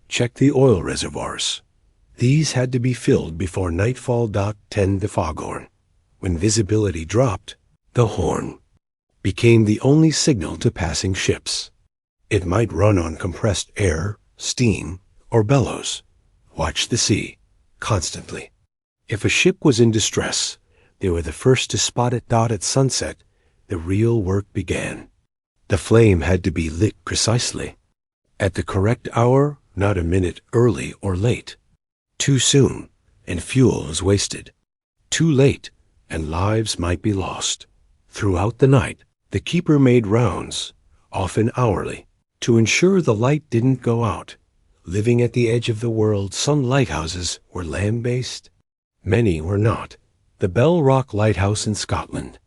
Check the oil reservoirs. These had to be filled before nightfall. 10 the foghorn. When visibility dropped, the horn became the only signal to passing ships. It might run on compressed air, steam, or bellows. Watch the sea, constantly. If a ship was in distress, they were the first to spot it. At sunset, the real work began. The flame had to be lit precisely, at the correct hour, not a minute early or late. Too soon, and fuel was wasted. Too late, and lives might be lost. Throughout the night, the keeper made rounds, often hourly, to ensure the light didn't go out. Living at the edge of the world, some lighthouses were land-based. Many were not. The Bell Rock Lighthouse in Scotland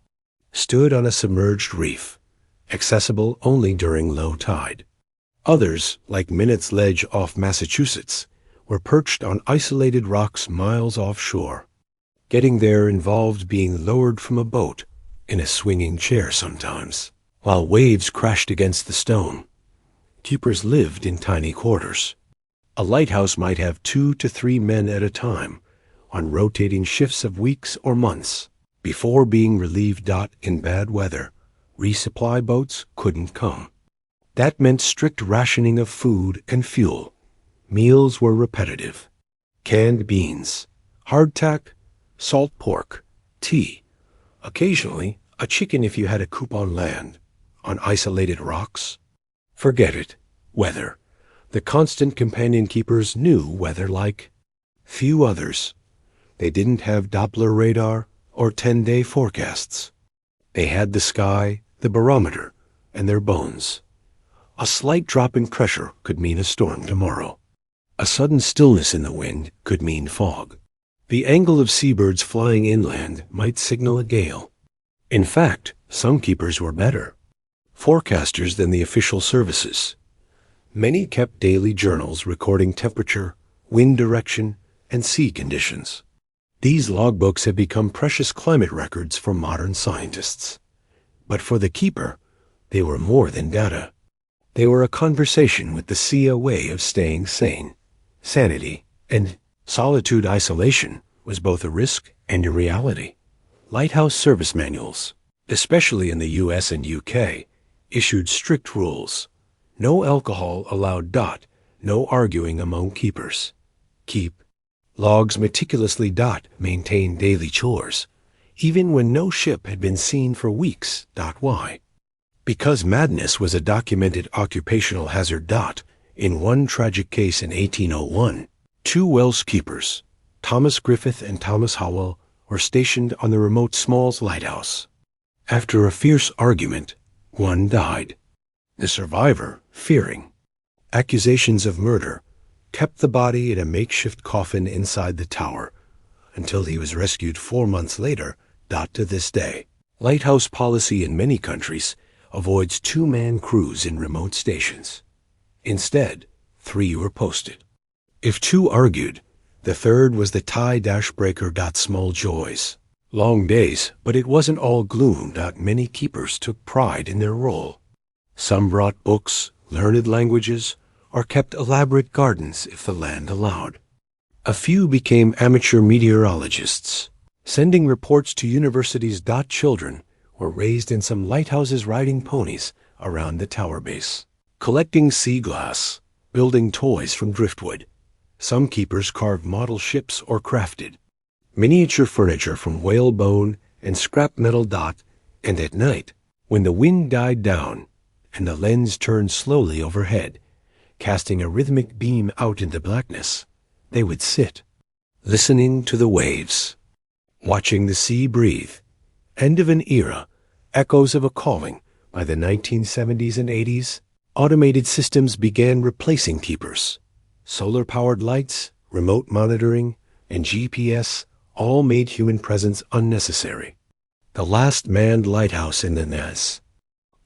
stood on a submerged reef, accessible only during low tide. Others, like Minnett's Ledge off Massachusetts, were perched on isolated rocks miles offshore. Getting there involved being lowered from a boat, in a swinging chair sometimes, while waves crashed against the stone. Keepers lived in tiny quarters. A lighthouse might have 2 to 3 men at a time, on rotating shifts of weeks or months, before being relieved. In bad weather, resupply boats couldn't come. That meant strict rationing of food and fuel. Meals were repetitive. Canned beans, hardtack, salt pork, tea, occasionally a chicken if you had a coop on land, on isolated rocks. Forget it. Weather. The constant companion keepers knew weather like few others. They didn't have Doppler radar or 10-day forecasts. They had the sky, the barometer, and their bones. A slight drop in pressure could mean a storm tomorrow. A sudden stillness in the wind could mean fog. The angle of seabirds flying inland might signal a gale. In fact, some keepers were better forecasters than the official services. Many kept daily journals recording temperature, wind direction, and sea conditions. These logbooks have become precious climate records for modern scientists. But for the keeper, they were more than data. They were a conversation with the sea, a way of staying sane. Sanity and solitude isolation was both a risk and a reality. Lighthouse service manuals, especially in the US and UK, issued strict rules. No alcohol allowed. No arguing among keepers. Keep logs meticulously. Maintain daily chores, even when no ship had been seen for weeks. Why? Because madness was a documented occupational hazard. In one tragic case in 1801, 2 Welsh keepers, Thomas Griffith and Thomas Howell, were stationed on the remote Smalls Lighthouse. After a fierce argument, one died. The survivor, fearing accusations of murder, kept the body in a makeshift coffin inside the tower until he was rescued 4 months later. To this day, lighthouse policy in many countries avoids 2-man crews in remote stations. Instead, 3 were posted. If 2 argued, the third was the tie-dash breaker. Small joys. Long days, but it wasn't all gloom. Many keepers took pride in their role. Some brought books, learned languages, or kept elaborate gardens if the land allowed. A few became amateur meteorologists, sending reports to universities. Children were raised in some lighthouses riding ponies around the tower base, collecting sea glass, building toys from driftwood. Some keepers carved model ships or crafted miniature furniture from whalebone and scrap metal. And at night, when the wind died down and the lens turned slowly overhead, casting a rhythmic beam out into blackness, they would sit, listening to the waves, watching the sea breathe. End of an era, echoes of a calling, By the 1970s and 80s, automated systems began replacing keepers. Solar-powered lights, remote monitoring, and GPS all made human presence unnecessary. The last manned lighthouse in the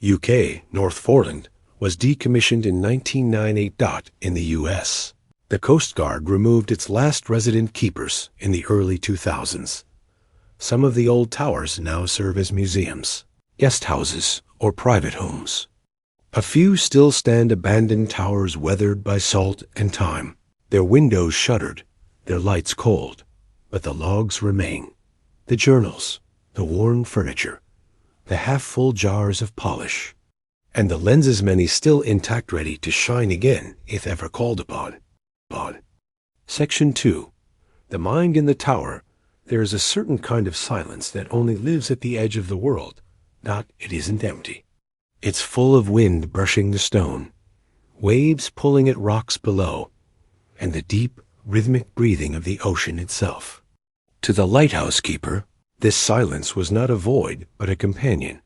UK, North Foreland, was decommissioned in 1998. In the US, the Coast Guard removed its last resident keepers in the early 2000s. Some of the old towers now serve as museums, guest houses, or private homes. A few still stand abandoned towers weathered by salt and time, their windows shuttered, their lights cold, but the logs remain. The journals, the worn furniture, the half-full jars of polish, and the lenses many still intact, ready to shine again if ever called upon. Section 2. The mind in the tower. There is a certain kind of silence that only lives at the edge of the world. It isn't empty. It's full of wind brushing the stone, waves pulling at rocks below, and the deep, rhythmic breathing of the ocean itself. To the lighthouse keeper, this silence was not a void, but a companion.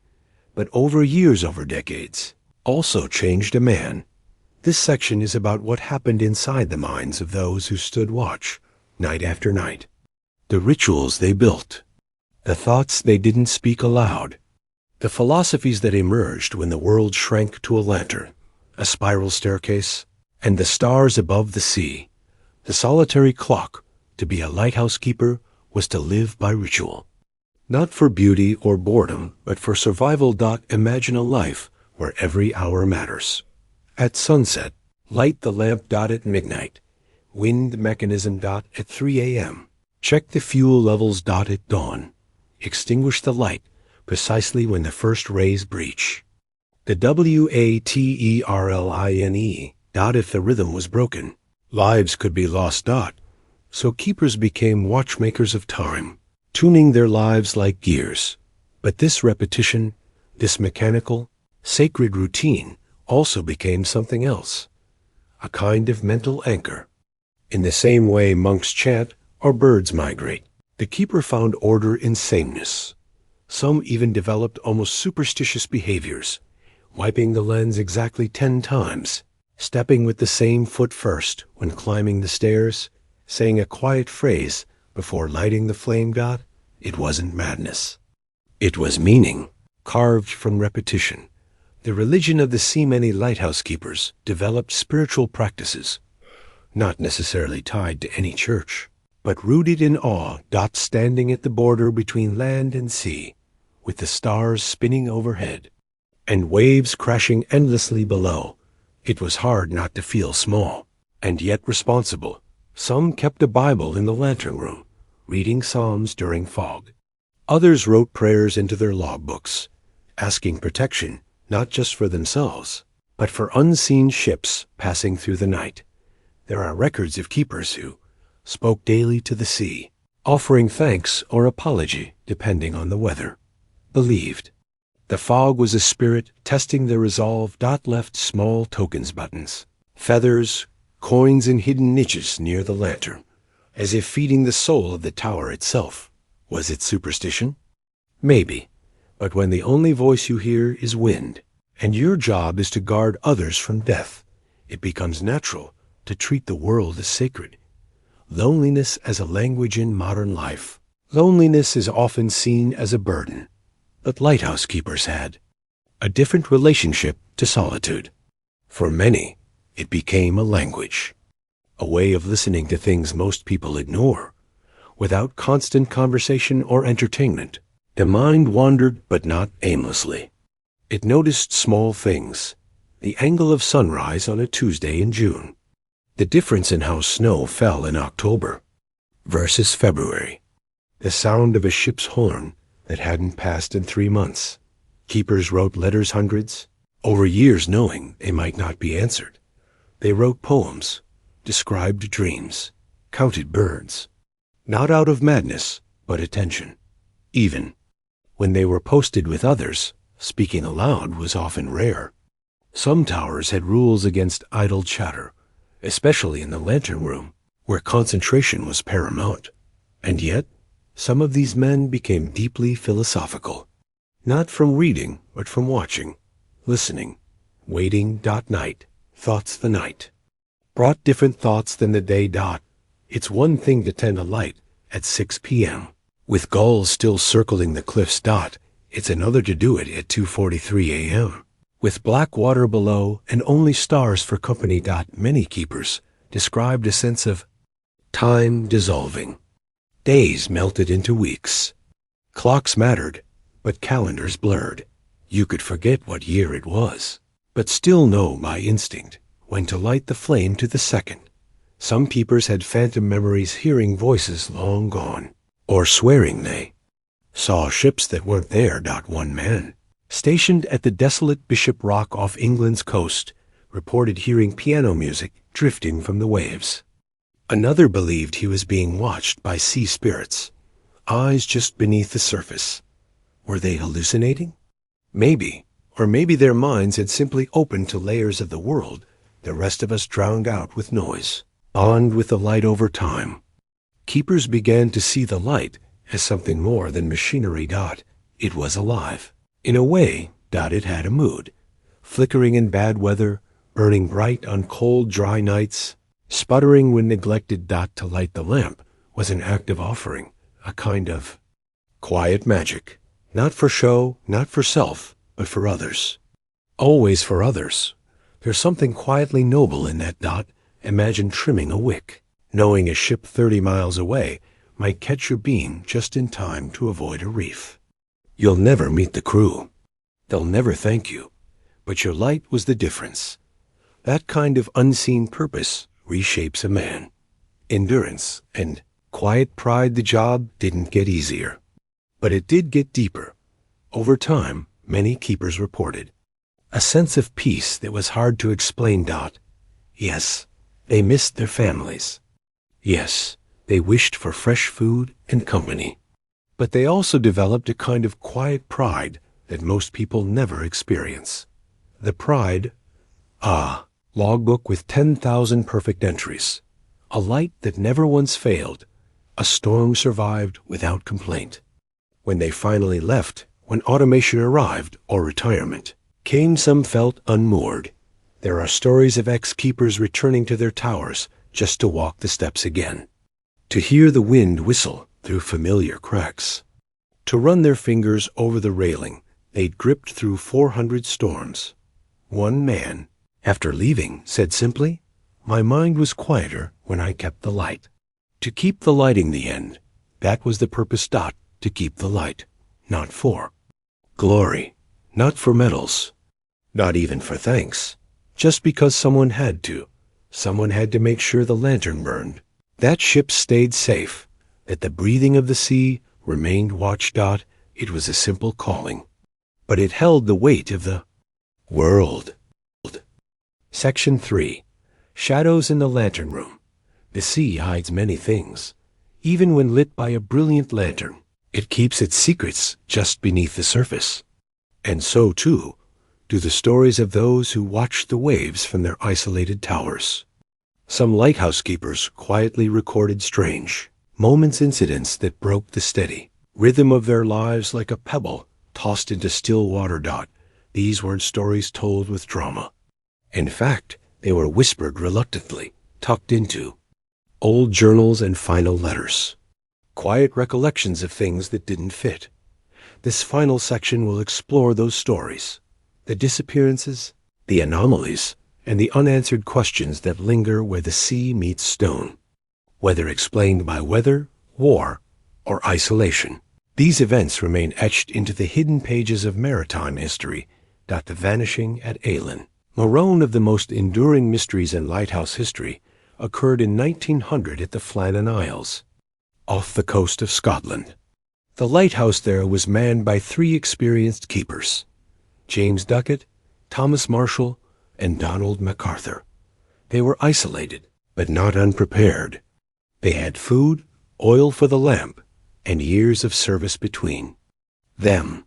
But over years, over decades, also changed a man. This section is about what happened inside the minds of those who stood watch, night after night. The rituals they built, the thoughts they didn't speak aloud, the philosophies that emerged when the world shrank to a lantern, a spiral staircase, and the stars above the sea. The solitary clock. To be a lighthouse keeper was to live by ritual. Not for beauty or boredom, but for survival. Imagine a life where every hour matters. At sunset, light the lamp. At midnight, wind the mechanism. At 3 a.m., check the fuel levels. At dawn, extinguish the light precisely when the first rays breach. The waterline. If the rhythm was broken, lives could be lost. So keepers became watchmakers of time, tuning their lives like gears. But this repetition, this mechanical, sacred routine also became something else, a kind of mental anchor. In the same way monks chant or birds migrate, the keeper found order in sameness. Some even developed almost superstitious behaviors, wiping the lens exactly 10 times, stepping with the same foot first when climbing the stairs, saying a quiet phrase before lighting the flame. It wasn't madness. It was meaning, carved from repetition. The religion of the Many lighthouse keepers developed spiritual practices, not necessarily tied to any church, but rooted in awe. Standing at the border between land and sea, with the stars spinning overhead and waves crashing endlessly below, it was hard not to feel small and yet responsible. Some kept a Bible in the lantern room, reading Psalms during fog. Others wrote prayers into their logbooks, asking protection not just for themselves, but for unseen ships passing through the night. There are records of keepers who spoke daily to the sea, offering thanks or apology depending on the weather. Believed the fog was a spirit testing their resolve. Left small tokens, buttons, feathers, coins in hidden niches near the lantern, as if feeding the soul of the tower itself. Was it superstition? Maybe, but when the only voice you hear is wind, and your job is to guard others from death, it becomes natural to treat the world as sacred. Loneliness as a language in modern life. Loneliness is often seen as a burden, but lighthouse keepers had a different relationship to solitude. For many, it became a language, a way of listening to things most people ignore. Without constant conversation or entertainment, the mind wandered, but not aimlessly. It noticed small things, the angle of sunrise on a Tuesday in June, the difference in how snow fell in October versus February, the sound of a ship's horn that hadn't passed in 3 months. Keepers wrote letters, hundreds, over years, knowing they might not be answered. They wrote poems, described dreams, counted birds, not out of madness, but attention. Even when they were posted with others, speaking aloud was often rare. Some towers had rules against idle chatter, especially in the lantern room, where concentration was paramount. And yet, some of these men became deeply philosophical, not from reading, but from watching. listening, waiting. Night, thoughts the night. Brought different thoughts than the day. It's one thing to tend a light at 6 p.m. with gulls still circling the cliffs. It's another to do it at 2:43 a.m. with black water below and only stars for company. Many keepers described a sense of time dissolving. Days melted into weeks. Clocks mattered, but calendars blurred. You could forget what year it was, but still know by instinct when to light the flame to the second. Some keepers had phantom memories, hearing voices long gone, or swearing they saw ships that weren't there. One man, stationed at the desolate Bishop Rock off England's coast, reported hearing piano music drifting from the waves. Another believed he was being watched by sea spirits, eyes just beneath the surface. Were they hallucinating? Maybe, or maybe their minds had simply opened to layers of the world the rest of us drowned out with noise. Bond with the light over time. Keepers began to see the light as something more than machinery. It was alive. In a way, it had a mood, flickering in bad weather, burning bright on cold, dry nights, sputtering when neglected. To light the lamp was an act of offering, a kind of quiet magic, not for show, not for self, but for others. Always for others. There's something quietly noble in that. Imagine trimming a wick, knowing a ship 30 miles away might catch your beam just in time to avoid a reef. You'll never meet the crew. They'll never thank you, but your light was the difference. That kind of unseen purpose reshapes a man. Endurance and quiet pride. The job didn't get easier, but it did get deeper. Over time, many keepers reported a sense of peace that was hard to explain. Yes, they missed their families. Yes, they wished for fresh food and company. But they also developed a kind of quiet pride that most people never experience. The pride, logbook with 10,000 perfect entries, a light that never once failed, a storm survived without complaint. When they finally left, when automation arrived or retirement came, some felt unmoored. There are stories of ex-keepers returning to their towers just to walk the steps again, to hear the wind whistle through familiar cracks, to run their fingers over the railing they'd gripped through 400 storms. One man, after leaving, said simply, "My mind was quieter when I kept the light." To keep the lighting the end, that was the purpose. To keep the light, not for glory, not for medals, not even for thanks. Just because someone had to. Someone had to make sure the lantern burned, that ship stayed safe, that the breathing of the sea remained watched. It was a simple calling, but it held the weight of the world. Section 3. Shadows in the lantern room. The sea hides many things. Even when lit by a brilliant lantern, it keeps its secrets just beneath the surface. And so, too, do the stories of those who watched the waves from their isolated towers. Some lighthouse keepers quietly recorded strange moments, incidents that broke the steady rhythm of their lives like a pebble tossed into still water. These weren't stories told with drama. In fact, they were whispered reluctantly, tucked into old journals and final letters. Quiet recollections of things that didn't fit. This final section will explore those stories, the disappearances, the anomalies, and the unanswered questions that linger where the sea meets stone. Whether explained by weather, war, or isolation, these events remain etched into the hidden pages of maritime history. The vanishing at Ailinn. Morone of the most enduring mysteries in lighthouse history occurred in 1900 at the Flannan Isles, off the coast of Scotland. The lighthouse there was manned by 3 experienced keepers, James Duckett, Thomas Marshall, and Donald MacArthur. They were isolated, but not unprepared. They had food, oil for the lamp, and years of service between them.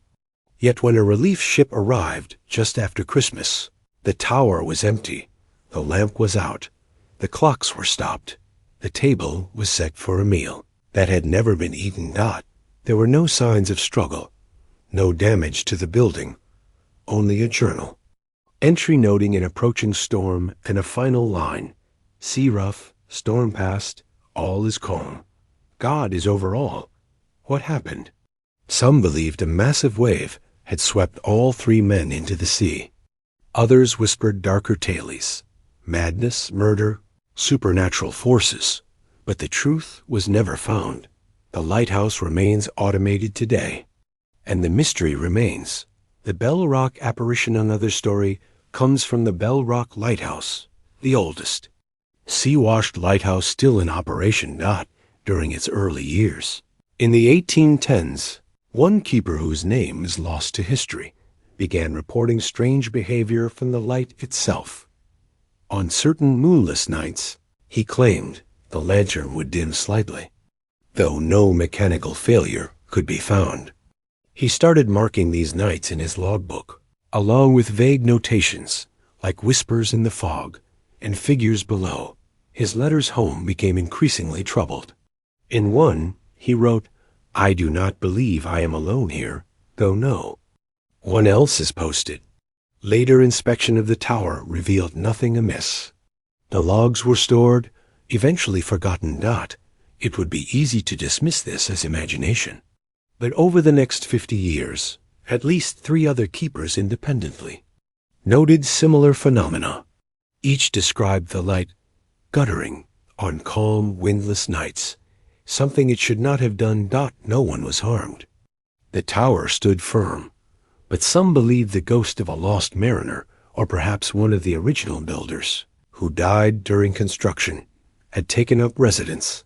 Yet when a relief ship arrived just after Christmas, the tower was empty, the lamp was out, the clocks were stopped, the table was set for a meal that had never been eaten. There were no signs of struggle, no damage to the building, only a journal, entry noting an approaching storm and a final line. Sea rough, storm past, all is calm. God is over all. What happened? Some believed a massive wave had swept all three men into the sea. Others whispered darker tales, madness, murder, supernatural forces. But the truth was never found. The lighthouse remains automated today. And the mystery remains. The Bell Rock apparition, another story, comes from the Bell Rock Lighthouse, the oldest. Sea-washed lighthouse still in operation, not during its early years. In the 1810s, one keeper whose name is lost to history began reporting strange behavior from the light itself. On certain moonless nights, he claimed the lantern would dim slightly, though no mechanical failure could be found. He started marking these nights in his logbook, along with vague notations like whispers in the fog and figures below. His letters home became increasingly troubled. In one, he wrote, "I do not believe I am alone here, though no." One else is posted. Later inspection of the tower revealed nothing amiss. The logs were stored, eventually forgotten. It would be easy to dismiss this as imagination. But over the next 50 years, at least 3 other keepers independently noted similar phenomena. Each described the light guttering on calm, windless nights, something it should not have done. No one was harmed. The tower stood firm, but some believed the ghost of a lost mariner, or perhaps one of the original builders, who died during construction, had taken up residence.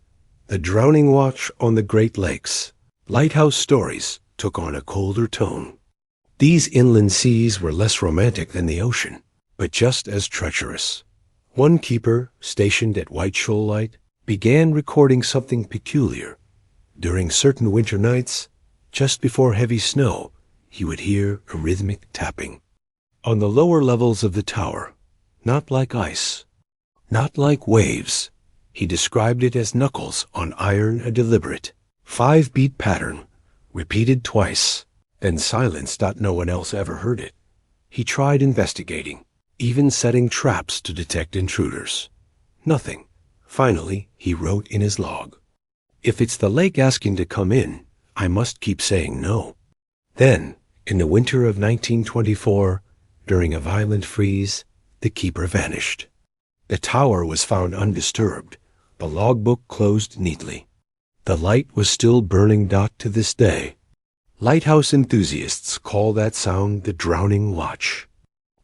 The drowning watch on the Great Lakes. Lighthouse stories took on a colder tone. These inland seas were less romantic than the ocean, but just as treacherous. One keeper, stationed at White Shoal Light, began recording something peculiar. During certain winter nights, just before heavy snow, he would hear a rhythmic tapping. On the lower levels of the tower, not like ice, not like waves. He described it as knuckles on iron, a deliberate 5-beat pattern, repeated twice, then silence. No one else ever heard it. He tried investigating, even setting traps to detect intruders. Nothing. Finally, he wrote in his log, "If it's the lake asking to come in, I must keep saying no." Then, in the winter of 1924, during a violent freeze, the keeper vanished. The tower was found undisturbed, the logbook closed neatly. The light was still burning. To this day, lighthouse enthusiasts call that sound the drowning watch.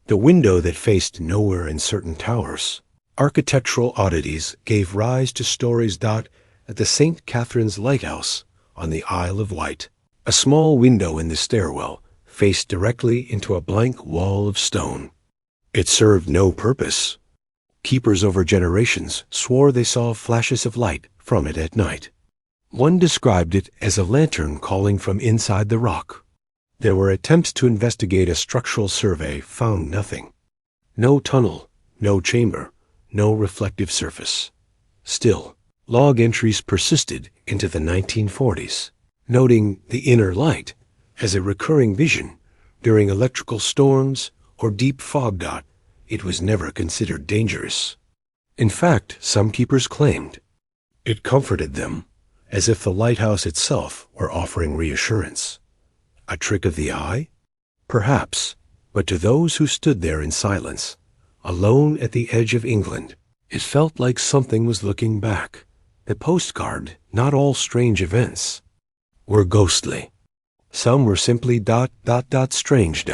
The window that faced nowhere in certain towers. Architectural oddities gave rise to stories. At the St. Catherine's Lighthouse on the Isle of Wight, a small window in the stairwell faced directly into a blank wall of stone. It served no purpose. Keepers over generations swore they saw flashes of light from it at night. One described it as a lantern calling from inside the rock. There were attempts to investigate a structural survey, found nothing. No tunnel, no chamber, no reflective surface. Still, log entries persisted into the 1940s, noting the inner light as a recurring vision during electrical storms or deep fog. It was never considered dangerous. In fact, some keepers claimed it comforted them, as if the lighthouse itself were offering reassurance. A trick of the eye? Perhaps, but to those who stood there in silence, alone at the edge of England, it felt like something was looking back. The postcard, not all strange events, were ghostly. Some were simply strange.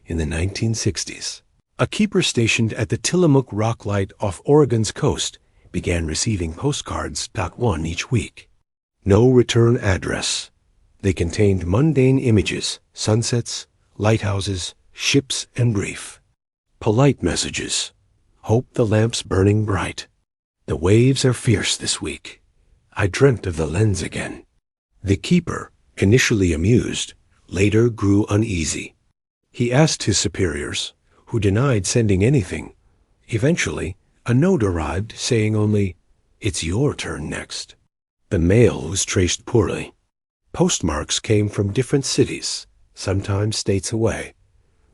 In the 1960s, a keeper stationed at the Tillamook Rock Light off Oregon's coast began receiving postcards. One each week. No return address. They contained mundane images, sunsets, lighthouses, ships, and brief. Polite messages. Hope the lamp's burning bright. The waves are fierce this week. I dreamt of the lens again. The keeper, initially amused, later grew uneasy. He asked his superiors, who denied sending anything. Eventually, a note arrived saying only, "It's your turn next." The mail was traced poorly. Postmarks came from different cities, sometimes states away.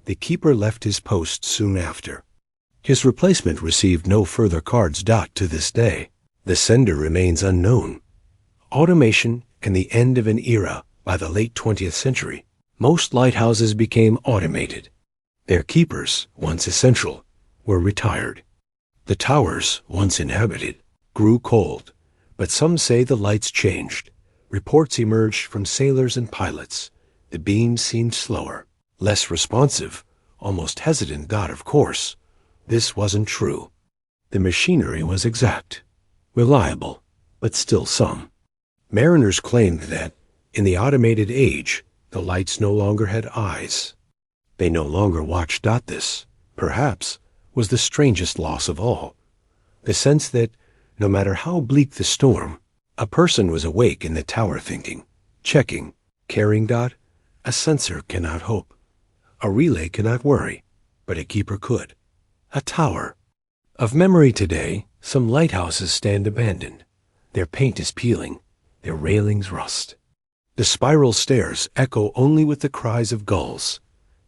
The keeper left his post soon after. His replacement received no further cards. To this day, the sender remains unknown. Automation and the end of an era. By the late 20th century, most lighthouses became automated. Their keepers, once essential, were retired. The towers, once inhabited, grew cold, but some say the lights changed. Reports emerged from sailors and pilots. The beams seemed slower, less responsive, almost hesitant. Of course, this wasn't true. The machinery was exact, reliable, but still some. Mariners claimed that, in the automated age, the lights no longer had eyes. They no longer watched. This, perhaps, was the strangest loss of all. The sense that, no matter how bleak the storm, a person was awake in the tower thinking, checking, caring. A sensor cannot hope. A relay cannot worry, but a keeper could. A tower. Of memory today, some lighthouses stand abandoned. Their paint is peeling, their railings rust. The spiral stairs echo only with the cries of gulls,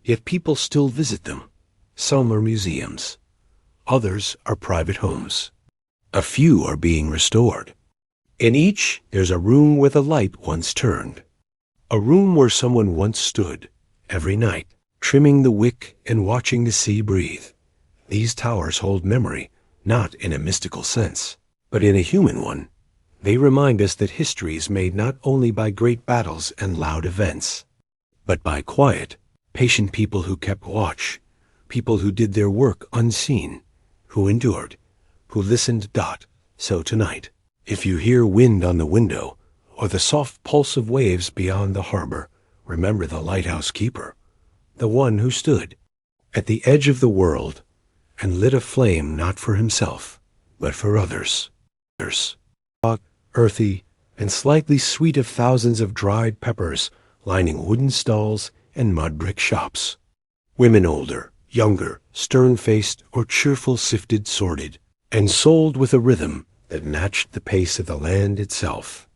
yet people still visit them. Some are museums. Others are private homes. A few are being restored. In each, there's a room where the light once turned. A room where someone once stood, every night, trimming the wick and watching the sea breathe. These towers hold memory, not in a mystical sense, but in a human one. They remind us that history is made not only by great battles and loud events, but by quiet, patient people who kept watch, people who did their work unseen, who endured, who listened. So tonight, if you hear wind on the window or the soft pulse of waves beyond the harbor, remember the lighthouse keeper, the one who stood at the edge of the world and lit a flame not for himself, but for others. Earthy, and slightly sweet of thousands of dried peppers lining wooden stalls and mud brick shops. Women older, younger, stern-faced, or cheerful sifted, sorted, and sold with a rhythm that matched the pace of the land itself.